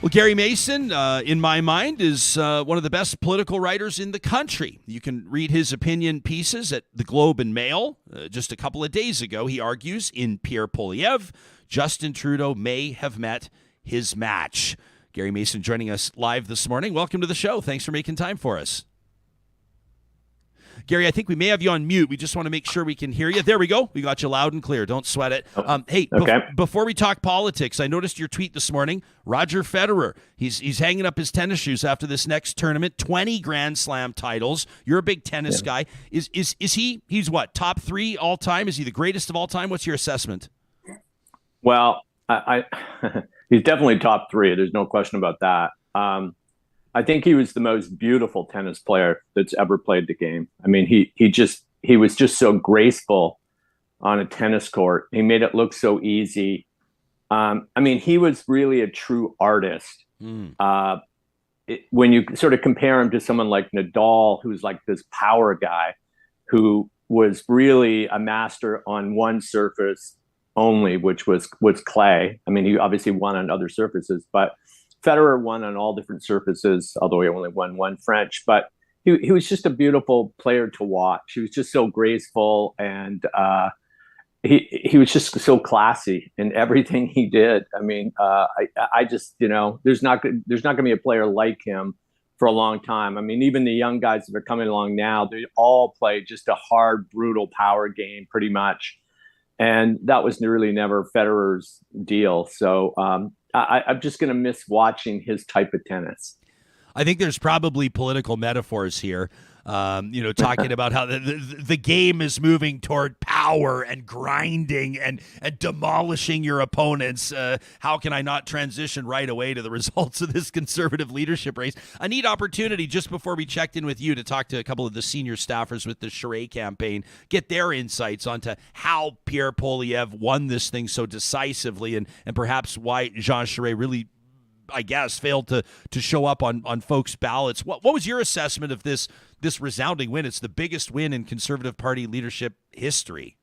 Well, Gary Mason, in my mind, is one of the best political writers in the country. You can read his opinion pieces at the Globe and Mail. Just a couple of days ago, he argues in Pierre Poilievre, Justin Trudeau may have met his match. Gary Mason joining us live this morning. Welcome to the show. Thanks for making time for us. Gary, I think we may have you on mute. We just want to make sure we can hear you. There we go. We got you loud and clear. Don't sweat it. Hey, okay. Before we talk politics, I noticed your tweet this morning. Roger Federer, he's hanging up his tennis shoes after this next tournament. 20 Grand Slam titles. You're a big tennis guy. Is he's what, top 3 all time? Is he the greatest of all time? What's your assessment? Well, I he's definitely top 3. There's no question about that. I think he was the most beautiful tennis player that's ever played the game. I mean, he was just so graceful on a tennis court. He made it look so easy. I mean, he was really a true artist. When you sort of compare him to someone like Nadal, who's like this power guy, who was really a master on one surface only, which was clay. I mean, he obviously won on other surfaces, but Federer won on all different surfaces, although he only won one French. But he was just a beautiful player to watch. He was just so graceful, and he was just so classy in everything he did. I mean, I just, there's not going to be a player like him for a long time. I mean, even the young guys that are coming along now, they all play just a hard, brutal power game pretty much. And that was really never Federer's deal. So I'm just going to miss watching his type of tennis. I think there's probably political metaphors here, talking about how the game is moving toward power and grinding and demolishing your opponents. How can I not transition right away to the results of this Conservative leadership race? A neat opportunity just before we checked in with you to talk to a couple of the senior staffers with the Charest campaign, get their insights onto how Pierre Poilievre won this thing so decisively and perhaps why Jean Charest really, I guess, failed to show up on folks' ballots. What was your assessment of this resounding win? It's the biggest win in Conservative Party leadership history.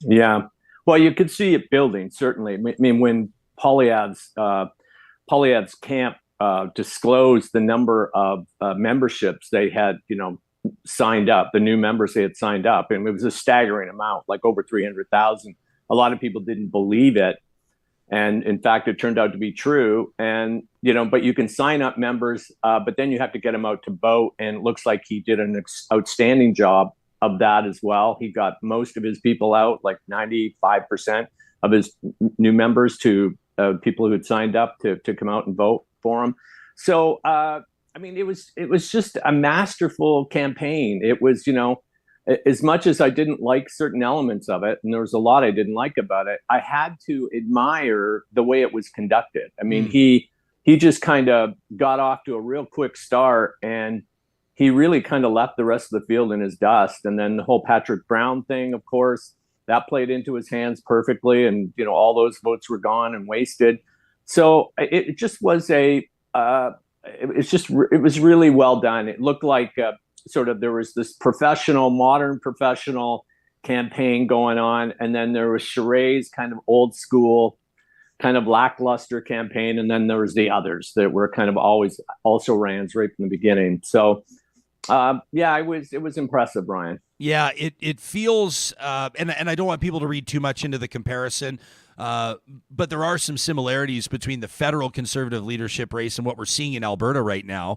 Yeah. Well, you could see it building, certainly. I mean, when Poilievre's camp disclosed the number of memberships they had, signed up, the new members they had signed up, and it was a staggering amount, like over 300,000. A lot of people didn't believe it. And in fact, it turned out to be true. And, but you can sign up members, but then you have to get them out to vote. And it looks like he did an outstanding job of that as well. He got most of his people out, like 95% of his new members to people who had signed up to come out and vote for him. So, I mean, it was just a masterful campaign. It was, as much as I didn't like certain elements of it, and there was a lot I didn't like about it, I had to admire the way it was conducted. I mean, he just kind of got off to a real quick start, and he really kind of left the rest of the field in his dust. And then the whole Patrick Brown thing, of course, that played into his hands perfectly, and all those votes were gone and wasted. So it just was it was really well done. It looked like there was this modern professional campaign going on. And then there was Charest's kind of old school, kind of lackluster campaign. And then there was the others that were kind of always also rans right from the beginning. So, it was impressive, Ryan. Yeah, it feels, and I don't want people to read too much into the comparison, but there are some similarities between the federal Conservative leadership race and what we're seeing in Alberta right now.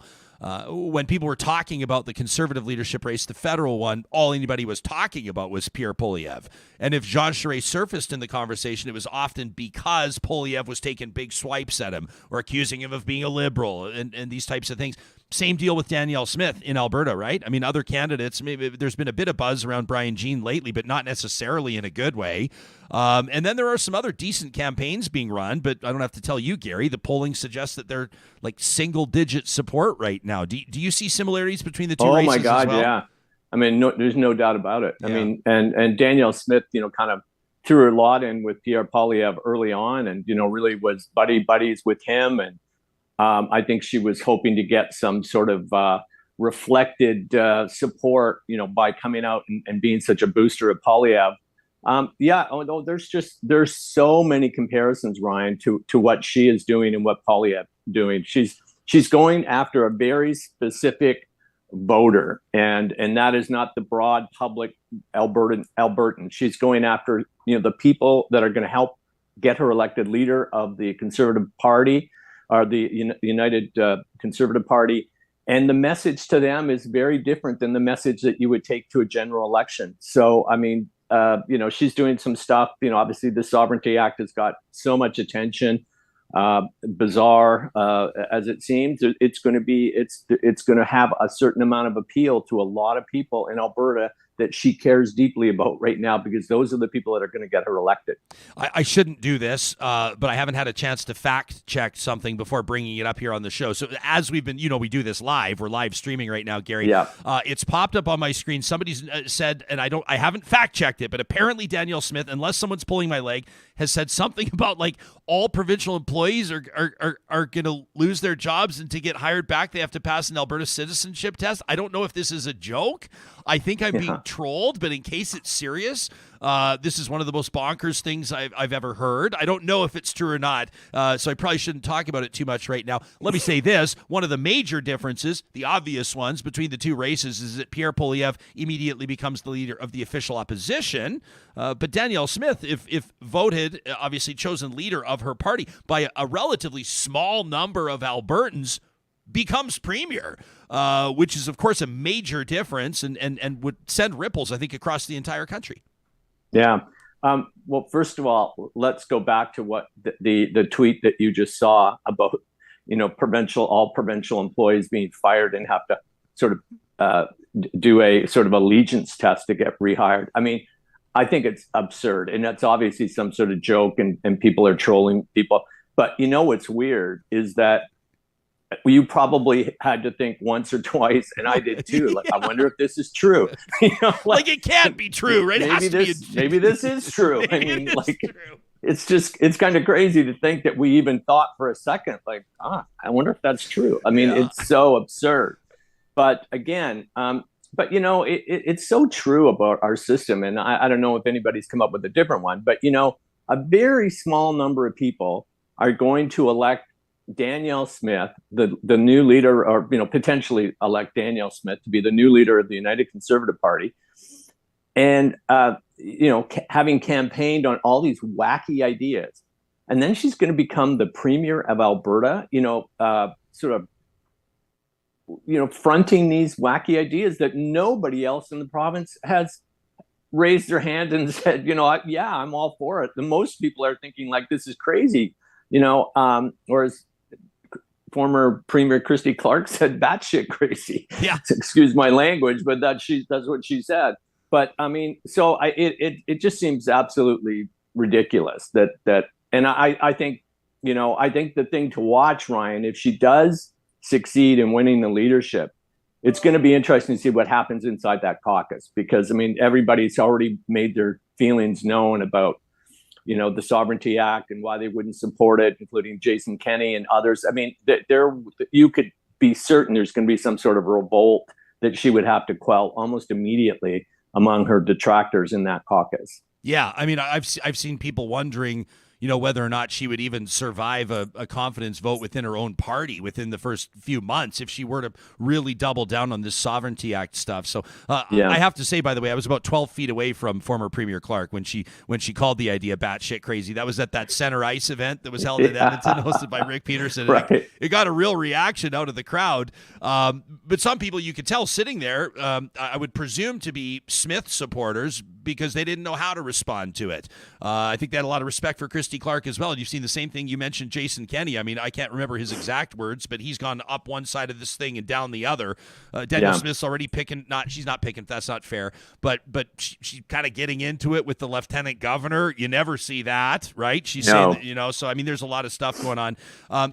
When people were talking about the Conservative leadership race, the federal one, all anybody was talking about was Pierre Poilievre. And if Jean Charest surfaced in the conversation, it was often because Poilievre was taking big swipes at him or accusing him of being a liberal and these types of things. Same deal with Danielle Smith in Alberta, right? I mean, other candidates, maybe there's been a bit of buzz around Brian Jean lately, but not necessarily in a good way. And then there are some other decent campaigns being run, but I don't have to tell you, Gary, the polling suggests that they're like single-digit support right now. Do you see similarities between the two races? Oh, my God, as well? yeah. I mean, there's no doubt about it. Yeah. I mean, and Danielle Smith, kind of threw her lot in with Pierre Poilievre early on and, really was buddies with him. And I think she was hoping to get some sort of reflected support, by coming out and being such a booster of Poilievre. There's so many comparisons, Ryan, to what she is doing and what Poilievre doing. She's going after a very specific voter, and that is not the broad public Albertan. She's going after the people that are going to help get her elected leader of the Conservative Party, or the United Conservative Party. And the message to them is very different than the message that you would take to a general election. So, I mean, she's doing some stuff. Obviously the Sovereignty Act has got so much attention. Bizarre as it seems, it's going to have a certain amount of appeal to a lot of people in Alberta that she cares deeply about right now, because those are the people that are going to get her elected. I shouldn't do this, but I haven't had a chance to fact check something before bringing it up here on the show. So as we've been, we do this live. We're live streaming right now, Gary. Yeah. It's popped up on my screen. Somebody's said, and I haven't fact checked it, but apparently Danielle Smith, unless someone's pulling my leg, has said something about like all provincial employees are going to lose their jobs, and to get hired back, they have to pass an Alberta citizenship test. I don't know if this is a joke. I think I'm being trolled, but in case it's serious, this is one of the most bonkers things I've ever heard. I don't know if it's true or not, so I probably shouldn't talk about it too much right now. Let me say this. One of the major differences, the obvious ones between the two races, is that Pierre Poilievre immediately becomes the leader of the official opposition, but Danielle Smith, if voted, obviously chosen leader of her party by a relatively small number of Albertans, becomes premier, which is, of course, a major difference and would send ripples, I think, across the entire country. Yeah. Well, first of all, let's go back to what the tweet that you just saw about, all provincial employees being fired and have to sort of do a sort of allegiance test to get rehired. I mean, I think it's absurd, and that's obviously some sort of joke, and people are trolling people. But what's weird is that you probably had to think once or twice, and I did too. Like, I wonder if this is true. Like it can't be true, right? Maybe this is true. I mean, like, it's kind of crazy to think that we even thought for a second, like, I wonder if that's true. I mean, It's so absurd. But again, it's so true about our system, and I don't know if anybody's come up with a different one, but a very small number of people are going to elect Danielle Smith, the new leader, or potentially elect Danielle Smith to be the new leader of the United Conservative Party, and having campaigned on all these wacky ideas, and then she's going to become the premier of Alberta, sort of fronting these wacky ideas that nobody else in the province has raised their hand and said, I'm all for it. The most people are thinking like, this is crazy, or as former Premier Christy Clark said, batshit crazy. Yeah. Excuse my language, but that's what she said. But I mean, so it just seems absolutely ridiculous that, and I think the thing to watch, Ryan, if she does succeed in winning the leadership, it's going to be interesting to see what happens inside that caucus, because I mean, everybody's already made their feelings known about the Sovereignty Act and why they wouldn't support it, including Jason Kenney and others. I mean, you could be certain there's going to be some sort of revolt that she would have to quell almost immediately among her detractors in that caucus. Yeah, I mean, I've seen people wondering, whether or not she would even survive a confidence vote within her own party within the first few months if she were to really double down on this Sovereignty Act stuff. So I have to say, by the way, I was about 12 feet away from former Premier Clark when she called the idea batshit crazy. That was at that Center Ice event that was held in Edmonton, hosted by Rick Peterson. Right. It got a real reaction out of the crowd. But some people, you could tell sitting there, I would presume to be Smith supporters, because they didn't know how to respond to it. I think they had a lot of respect for Christy Clark as well. And you've seen the same thing. You mentioned Jason Kenney. I mean, I can't remember his exact words, but he's gone up one side of this thing and down the other. Danielle Smith's already picking, she's not picking, that's not fair, but she's kind of getting into it with the lieutenant governor. You never see that, right? She's saying that, so I mean, there's a lot of stuff going on.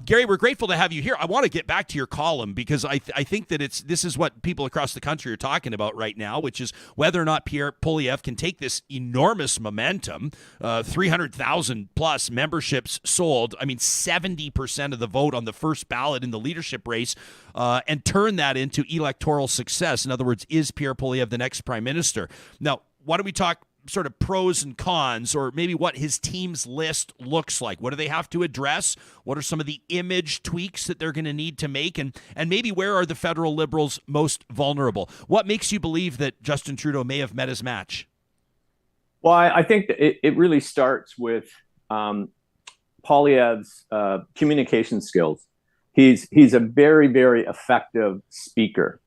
Gary, we're grateful to have you here. I want to get back to your column, because I think that this is what people across the country are talking about right now, which is whether or not Pierre Poilievre can take this enormous momentum, 300,000 plus memberships sold. I mean, 70% of the vote on the first ballot in the leadership race, and turn that into electoral success. In other words, is Pierre Poilievre the next prime minister? Now, why don't we talk sort of pros and cons, or maybe what his team's list looks like? What do they have to address? What are some of the image tweaks that they're going to need to make? And maybe where are the federal Liberals most vulnerable? What makes you believe that Justin Trudeau may have met his match? Well, I think that it really starts with Poilievre's communication skills. He's a very, very effective speaker.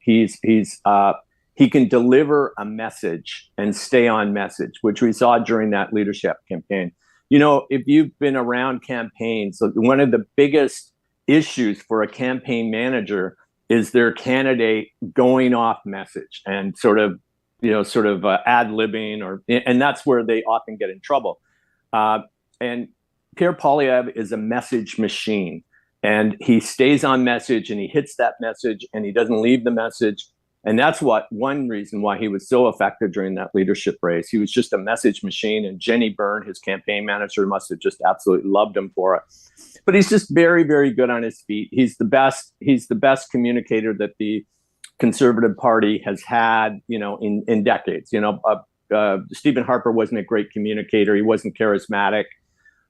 He can deliver a message and stay on message, which we saw during that leadership campaign. You know, if you've been around campaigns, one of the biggest issues for a campaign manager is their candidate going off message and sort of ad-libbing, and that's where they often get in trouble. And Pierre Poilievre is a message machine, and he stays on message and he hits that message and he doesn't leave the message. And that's one reason why he was so effective during that leadership race. He was just a message machine, and Jenny Byrne, his campaign manager, must have just absolutely loved him for it. But he's just very, very good on his feet. He's the best communicator that the Conservative Party has had, in decades. Stephen Harper wasn't a great communicator. He wasn't charismatic.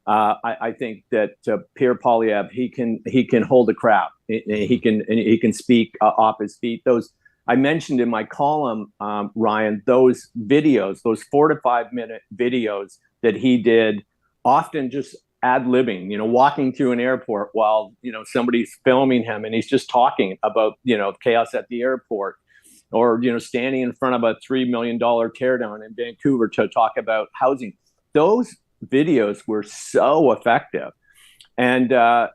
I think that Pierre Poilievre, he can hold a crowd. He can speak off his feet. Those I mentioned in my column, Ryan, those videos, those 4 to 5 minute videos that he did, often just ad-libbing, walking through an airport while, somebody's filming him and he's just talking about, chaos at the airport, or, standing in front of a $3 million teardown in Vancouver to talk about housing. Those videos were so effective. And, the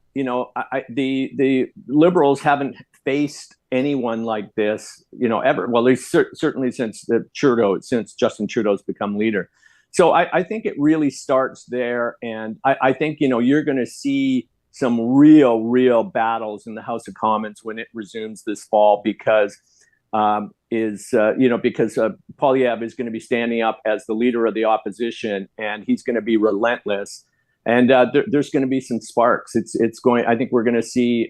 Liberals haven't faced anyone like this, ever. Well, certainly since Justin Trudeau's become leader. So I think it really starts there. And I think, you're going to see some real battles in the House of Commons when it resumes this fall, because Poilievre is going to be standing up as the leader of the opposition, and he's going to be relentless. And there's going to be some sparks. I think we're going to see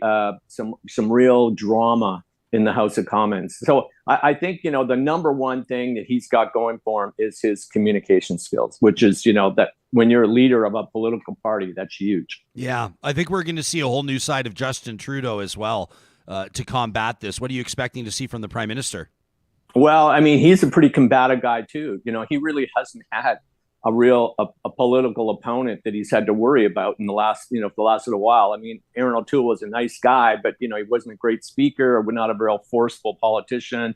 some real drama in the House of Commons. So I think, the number one thing that he's got going for him is his communication skills, which is, that when you're a leader of a political party, that's huge. Yeah, I think we're going to see a whole new side of Justin Trudeau as well to combat this. What are you expecting to see from the Prime Minister? Well, I mean, he's a pretty combative guy too. He really hasn't had a political opponent that he's had to worry about in the last little while. I mean, Aaron O'Toole was a nice guy, but he wasn't a great speaker, or not a real forceful politician.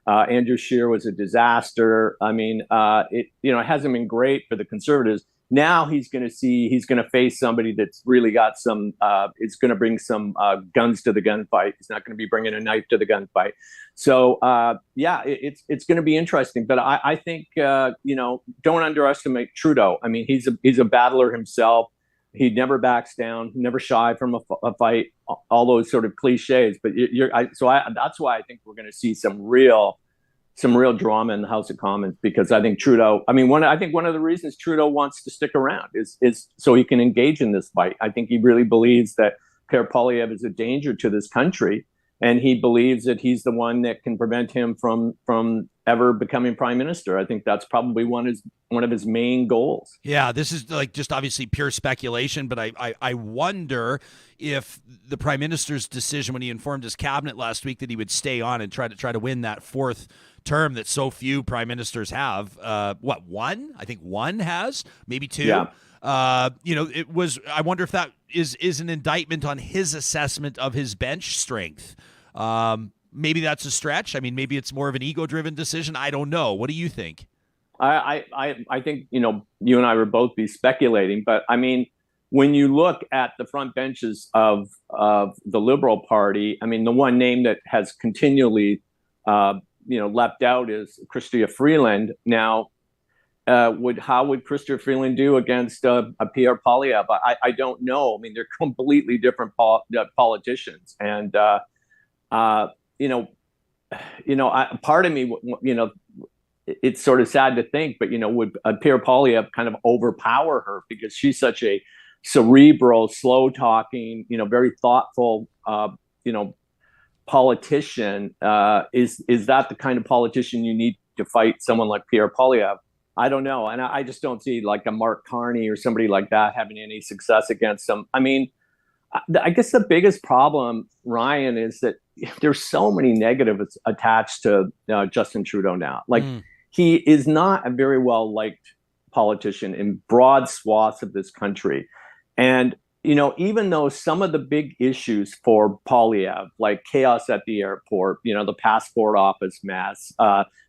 Andrew Scheer was a disaster. I mean, it hasn't been great for the Conservatives. Now he's going to face somebody that's really got some. It's going to bring some guns to the gunfight. He's not going to be bringing a knife to the gunfight. So it's going to be interesting. But I think don't underestimate Trudeau. I mean, he's a battler himself. He never backs down, never shy from a fight. All those sort of cliches. But that's why I think we're going to see some real drama in the House of Commons, because I think Trudeau, I think one of the reasons Trudeau wants to stick around is so he can engage in this fight. I think he really believes that Pierre Poilievre is a danger to this country, and he believes that he's the one that can prevent him from ever becoming Prime Minister. I think that's probably one of his main goals. Yeah, this is just obviously pure speculation, but I wonder if the Prime Minister's decision when he informed his cabinet last week that he would stay on and try to win that fourth term that so few prime ministers have. One? I think one has, maybe two. Yeah. It was. I wonder if that is an indictment on his assessment of his bench strength. Maybe that's a stretch. I mean, maybe it's more of an ego-driven decision. I don't know. What do you think? I think you and I would both be speculating, but I mean, when you look at the front benches of the Liberal Party, I mean, the one name that has continually leapt out is Chrystia Freeland. Now, how would Chrystia Freeland do against a Pierre Poilievre? I don't know. I mean, they're completely different politicians, and part of me, it's sort of sad to think, but would Pierre Poilievre kind of overpower her, because she's such a cerebral, slow-talking, very thoughtful, politician. Is that the kind of politician you need to fight someone like Pierre Poilievre? I don't know. And I just don't see like a Mark Carney or somebody like that having any success against him. I mean, I guess the biggest problem, Ryan, is that there's so many negatives attached to Justin Trudeau now. Like, he is not a very well-liked politician in broad swaths of this country. And, even though some of the big issues for Poilievre, like chaos at the airport, the passport office mess,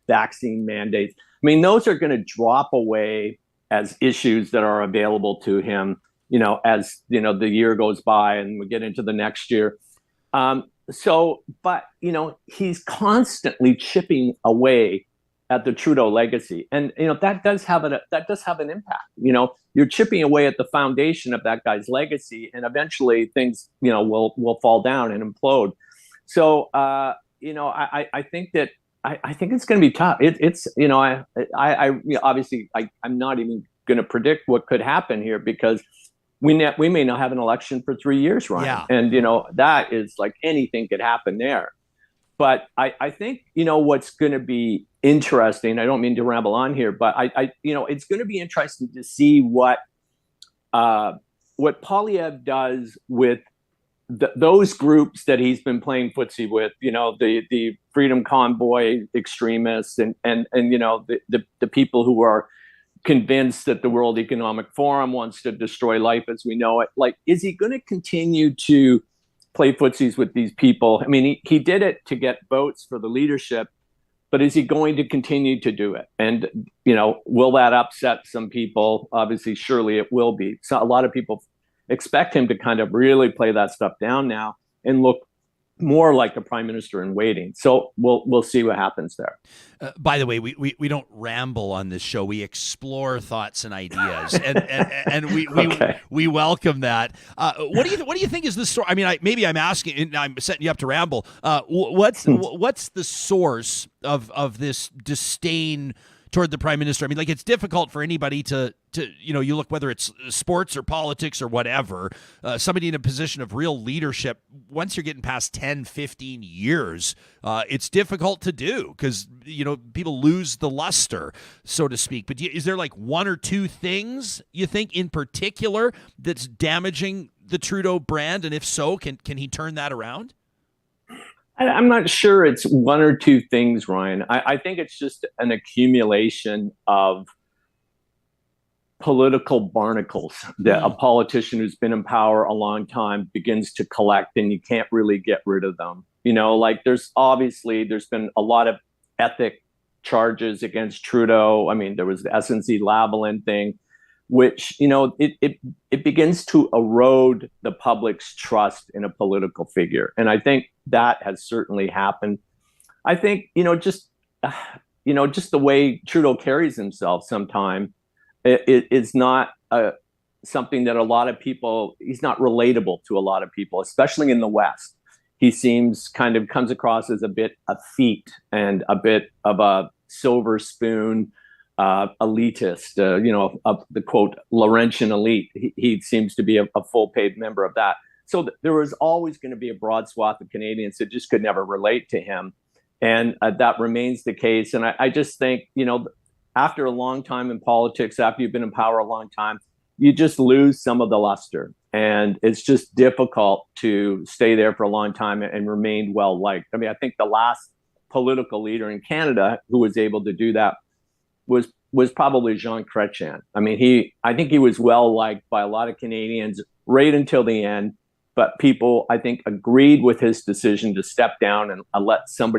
vaccine mandates, those are going to drop away as issues that are available to him, as, the year goes by and we get into the next year. But he's constantly chipping away at the Trudeau legacy. And, that does have an impact. You're chipping away at the foundation of that guy's legacy, and eventually things, will fall down and implode. So, I think that, I think it's going to be tough. Obviously I'm not even going to predict what could happen here, because we may not have an election for 3 years, Ryan. Yeah. And, that is like anything could happen there. But I think, what's going to be interesting, I don't mean to ramble on here, but it's going to be interesting to see what Poilievre does with those groups that he's been playing footsie with, the Freedom Convoy extremists and the people who are convinced that the World Economic Forum wants to destroy life as we know it. Like, is he going to continue to play footsies with these people? He did it to get votes for the leadership, but is he going to continue to do it? And, will that upset some people? Obviously, surely it will be. So a lot of people expect him to kind of really play that stuff down now and look more like the prime minister in waiting. So we'll see what happens there. By the way, we don't ramble on this show. We explore thoughts and ideas, and we welcome that. What do you think is the story? Maybe I'm asking, and I'm setting you up to ramble. What's the source of this disdain toward the prime minister? It's difficult for anybody to you look, whether it's sports or politics or whatever, somebody in a position of real leadership, once you're getting past 10, 15 years, it's difficult to do because, people lose the luster, so to speak. But is there like one or two things you think in particular that's damaging the Trudeau brand? And if so, can he turn that around? I'm not sure it's one or two things, Ryan. I think it's just an accumulation of political barnacles that a politician who's been in power a long time begins to collect, and you can't really get rid of them. There's been a lot of ethic charges against Trudeau. There was the SNC-Lavalin thing, which, it begins to erode the public's trust in a political figure. And I think that has certainly happened. I think, just the way Trudeau carries himself sometimes, it's not something that a lot of people, he's not relatable to a lot of people, especially in the West. He comes across as a bit effete and a bit of a silver spoon elitist, the quote, Laurentian elite. He seems to be a full paid member of that. So there was always going to be a broad swath of Canadians that just could never relate to him. And that remains the case. And I just think, after a long time in politics, after you've been in power a long time, you just lose some of the luster. And it's just difficult to stay there for a long time and remain well liked. I think the last political leader in Canada who was able to do that was probably Jean Chrétien. I think he was well liked by a lot of Canadians right until the end, but people, I think, agreed with his decision to step down and let some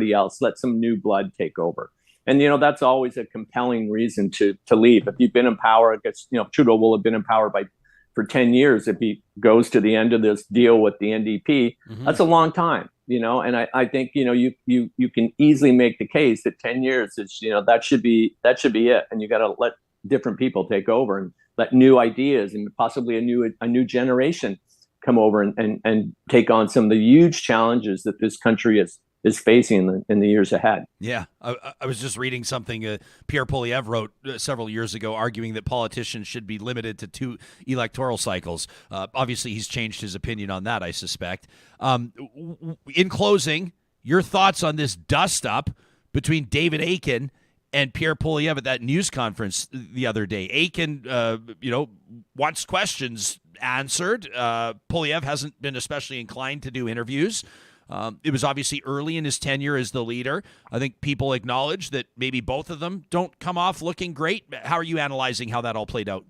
new blood take over. And, that's always a compelling reason to leave. If you've been in power, I guess, Trudeau will have been in power for 10 years. If he goes to the end of this deal with the NDP, that's a long time, and I think, you can easily make the case that 10 years is, that should be it. And you got to let different people take over and let new ideas and possibly a new generation come over and take on some of the huge challenges that this country is facing in the years ahead. Yeah, I was just reading something Pierre Poilievre wrote several years ago, arguing that politicians should be limited to 2 electoral cycles. Obviously, he's changed his opinion on that, I suspect. In closing, your thoughts on this dust-up between David Akin and Pierre Poilievre at that news conference the other day. Akin, wants questions answered. Poilievre hasn't been especially inclined to do interviews. It was obviously early in his tenure as the leader. I think people acknowledge that maybe both of them don't come off looking great. How are you analyzing how that all played out?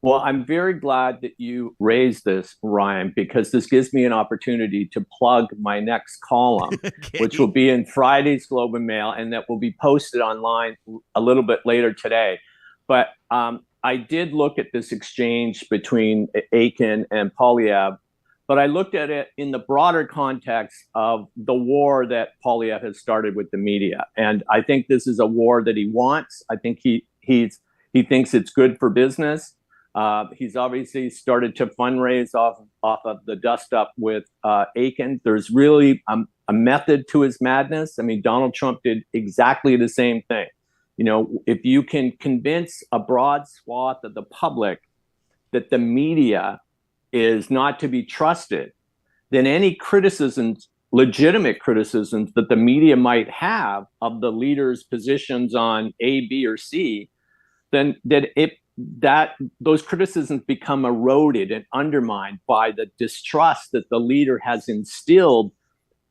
Well, I'm very glad that you raised this, Ryan, because this gives me an opportunity to plug my next column, Okay. which will be in Friday's Globe and Mail, and that will be posted online a little bit later today. But I did look at this exchange between Akin and Poilievre, but I looked at it in the broader context of the war that Poilievre has started with the media. And I think this is a war that he wants. I think he thinks it's good for business. He's obviously started to fundraise off of the dust up with Akin. There's really a method to his madness. I mean, Donald Trump did exactly the same thing. You know, if you can convince a broad swath of the public that the media is not to be trusted, then any criticisms, legitimate criticisms that the media might have of the leader's positions on A, B, or C, then those criticisms become eroded and undermined by the distrust that the leader has instilled,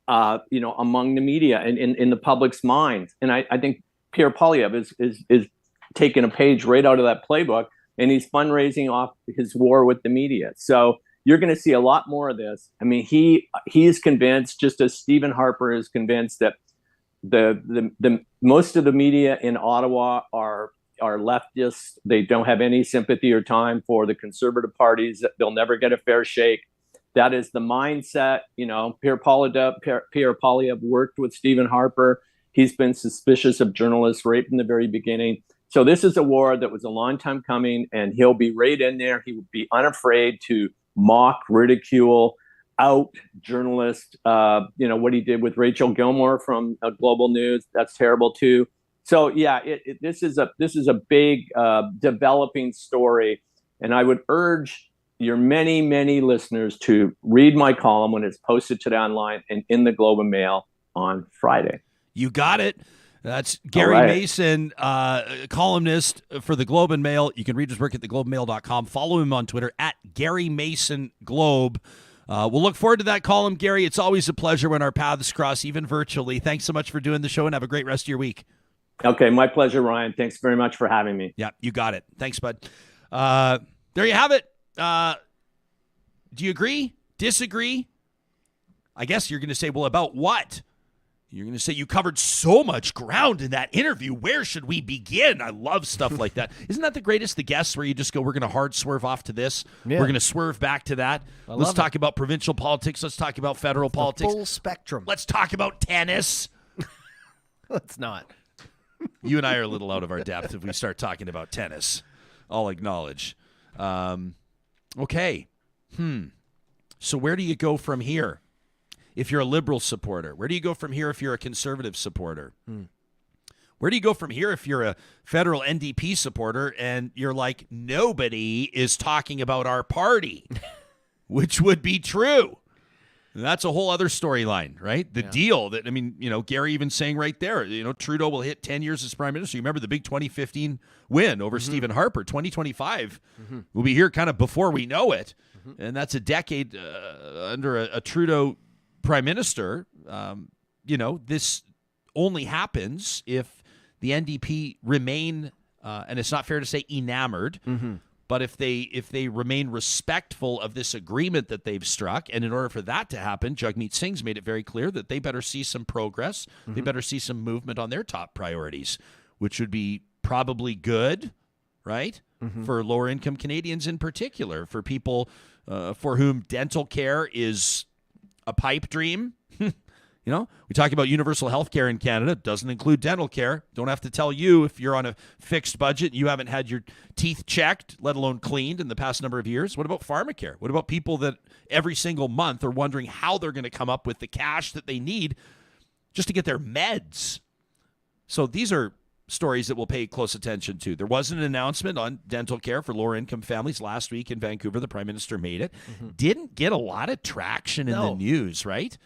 among the media and in the public's minds. And I think Pierre Poilievre is taking a page right out of that playbook, and he's fundraising off his war with the media. So you're going to see a lot more of this. I mean, he is convinced, just as Stephen Harper is convinced, that the most of the media in Ottawa are leftists. They don't have any sympathy or time for the conservative parties. They'll never get a fair shake. That is the mindset. You know, Pierre Poilievre worked with Stephen Harper. He's been suspicious of journalists right from the very beginning. So this is a war that was a long time coming, and he'll be right in there. He would be unafraid to mock, ridicule, out journalists. What he did with Rachel Gilmore from Global News, that's terrible too. So yeah, this is a big developing story, and I would urge your many, many listeners to read my column when it's posted today online and in the Globe and Mail on Friday. You got it. That's Gary Mason, columnist for the Globe and Mail. You can read his work at theglobemail.com. Follow him on Twitter at Gary Mason Globe. We'll look forward to that column, Gary. It's always a pleasure when our paths cross, even virtually. Thanks so much for doing the show, and have a great rest of your week. Okay, my pleasure, Ryan. Thanks very much for having me. Yeah, you got it. Thanks, bud. There you have it. Do you agree? Disagree? I guess you're going to say, well, about what? You're going to say you covered so much ground in that interview. Where should we begin? I love stuff like that. Isn't that the greatest, the guests, where you just go, we're going to hard swerve off to this. Yeah. We're going to swerve back to that. Let's talk about provincial politics. Let's talk about federal politics. Full spectrum. Let's talk about tennis. Let's not. You and I are a little out of our depth if we start talking about tennis. I'll acknowledge. Okay. So where do you go from here? If you're a Liberal supporter, where do you go from here if you're a Conservative supporter? Where do you go from here if you're a federal NDP supporter and you're like, nobody is talking about our party, which would be true. That's a whole other storyline, right? The deal that, Gary even saying right there, Trudeau will hit 10 years as prime minister. You remember the big 2015 win over Stephen Harper. 2025 will be here kind of before we know it. And that's a decade under a Trudeau prime minister. This only happens if the NDP remain, and it's not fair to say enamored, but if they remain respectful of this agreement that they've struck. And in order for that to happen, Jagmeet Singh's made it very clear that they better see some progress. They better see some movement on their top priorities, which would be probably good, right? For lower income Canadians in particular, for people for whom dental care is a pipe dream. We talk about universal health care in Canada. It doesn't include dental care. Don't have to tell you if you're on a fixed budget, you haven't had your teeth checked, let alone cleaned in the past number of years. What about pharmacare? What about people that every single month are wondering how they're going to come up with the cash that they need just to get their meds? So these are stories that we'll pay close attention to. There was an announcement on dental care for lower income families last week in Vancouver. The Prime Minister made it. Didn't get a lot of traction in the news, right?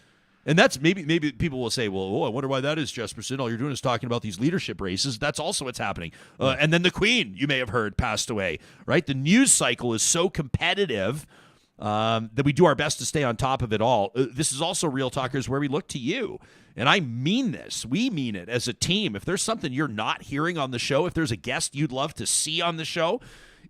And that's maybe people will say, well, I wonder why that is, Jasper. All you're doing is talking about these leadership races. That's also what's happening. And then the Queen, you may have heard, passed away, right? The news cycle is so competitive that we do our best to stay on top of it all. This is also Real Talkers, where we look to you. And I mean this. We mean it as a team. If there's something you're not hearing on the show, if there's a guest you'd love to see on the show,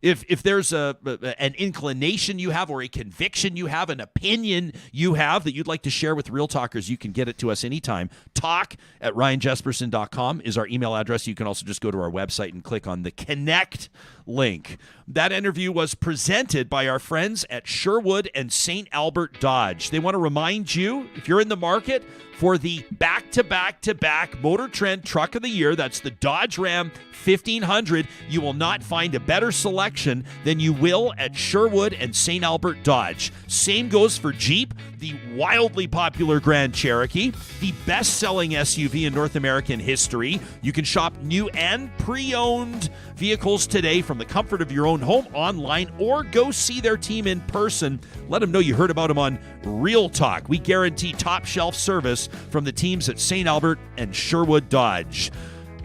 if there's an inclination you have or a conviction you have, an opinion you have that you'd like to share with Real Talkers, you can get it to us anytime. talk@ryanjesperson.com is our email address. You can also just go to our website and click on the Connect link. That interview was presented by our friends at Sherwood and St. Albert Dodge. They want to remind you, if you're in the market for the back-to-back-to-back Motor Trend Truck of the Year, that's the Dodge Ram 1500, you will not find a better selection than you will at Sherwood and St. Albert Dodge. Same goes for Jeep, the wildly popular Grand Cherokee, the best-selling SUV in North American history. You can shop new and pre-owned vehicles today from the comfort of your own home, online, or go see their team in person. Let them know you heard about them on Real Talk. We guarantee top shelf service from the teams at St. Albert and Sherwood Dodge.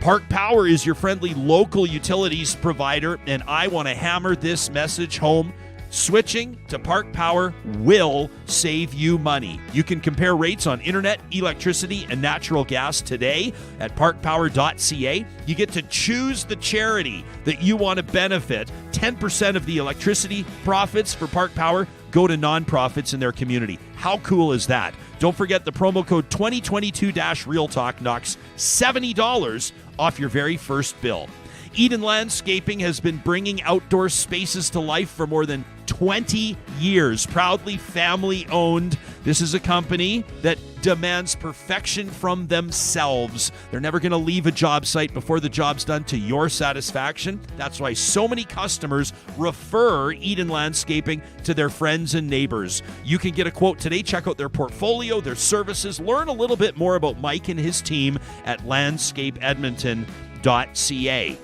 Park Power is your friendly local utilities provider, and I want to hammer this message home. Switching to Park Power will save you money. You can compare rates on internet, electricity, and natural gas today at parkpower.ca. You get to choose the charity that you want to benefit. 10% of the electricity profits for Park Power go to nonprofits in their community. How cool is that? Don't forget the promo code 2022-RealTalk knocks $70 off your very first bill. Eden Landscaping has been bringing outdoor spaces to life for more than 20 years. Proudly family-owned. This is a company that demands perfection from themselves. They're never going to leave a job site before the job's done to your satisfaction. That's why so many customers refer Eden Landscaping to their friends and neighbors. You can get a quote today. Check out their portfolio, their services. Learn a little bit more about Mike and his team at landscapeedmonton.ca.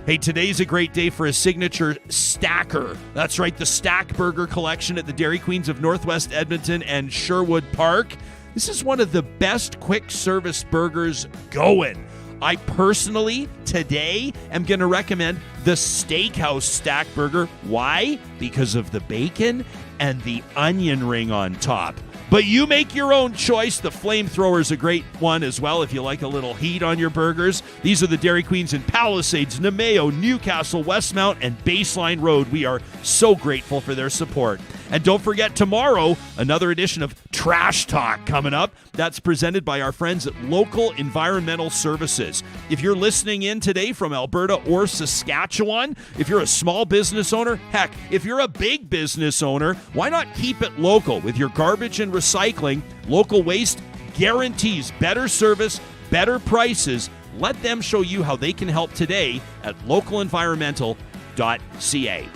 Hey, today's a great day for a signature stacker. That's right, the Stack Burger Collection at the Dairy Queens of Northwest Edmonton and Sherwood Park. This is one of the best quick service burgers going. I personally, today, am going to recommend the Steakhouse Stack Burger. Why? Because of the bacon and the onion ring on top. But you make your own choice. The Flamethrower is a great one as well if you like a little heat on your burgers. These are the Dairy Queens in Palisades, Nemeo, Newcastle, Westmount, and Baseline Road. We are so grateful for their support. And don't forget, tomorrow, another edition of Trash Talk coming up. That's presented by our friends at Local Environmental Services. If you're listening in today from Alberta or Saskatchewan, if you're a small business owner, heck, if you're a big business owner, why not keep it local with your garbage and recycling? Local Waste guarantees better service, better prices. Let them show you how they can help today at localenvironmental.ca.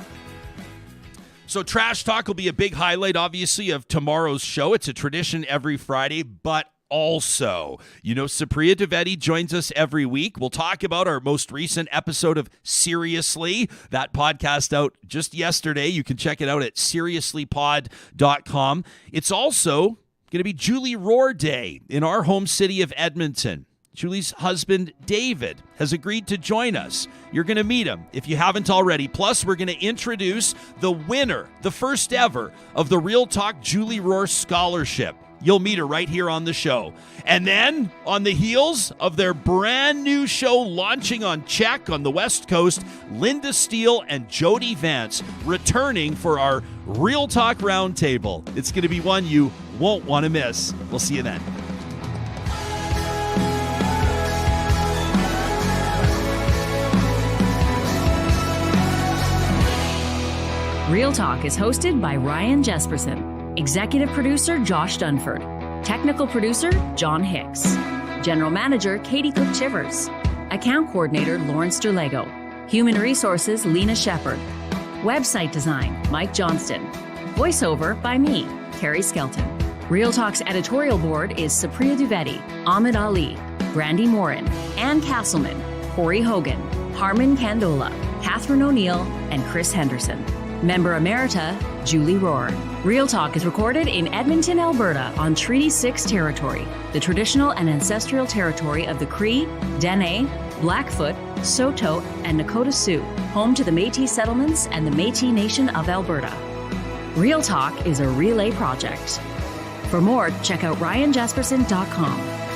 So Trash Talk will be a big highlight, obviously, of tomorrow's show. It's a tradition every Friday, but also, Supriya Dwivedi joins us every week. We'll talk about our most recent episode of Seriously. That podcast out just yesterday. You can check it out at seriouslypod.com. It's also going to be Julie Rohr Day in our home city of Edmonton. Julie's husband, David, has agreed to join us. You're going to meet him if you haven't already. Plus, we're going to introduce the winner, the first ever, of the Real Talk Julie Rohr Scholarship. You'll meet her right here on the show. And then, on the heels of their brand new show launching on Czech on the West Coast, Linda Steele and Jody Vance returning for our Real Talk Roundtable. It's going to be one you won't want to miss. We'll see you then. Real Talk is hosted by Ryan Jesperson, executive producer Josh Dunford, technical producer John Hicks, general manager Katie Cook-Chivers, account coordinator Lawrence Derlego, human resources Lena Shepard, website design Mike Johnston, voiceover by me, Carrie Skelton. Real Talk's editorial board is Supriya Dwivedi, Ahmed Ali, Brandy Morin, Ann Castleman, Corey Hogan, Harmon Candola, Catherine O'Neill, and Chris Henderson. Member Emerita, Julie Rohr. Real Talk is recorded in Edmonton, Alberta on Treaty 6 territory, the traditional and ancestral territory of the Cree, Dene, Blackfoot, Saulteaux, and Nakota Sioux, home to the Métis settlements and the Métis Nation of Alberta. Real Talk is a relay project. For more, check out ryanjesperson.com.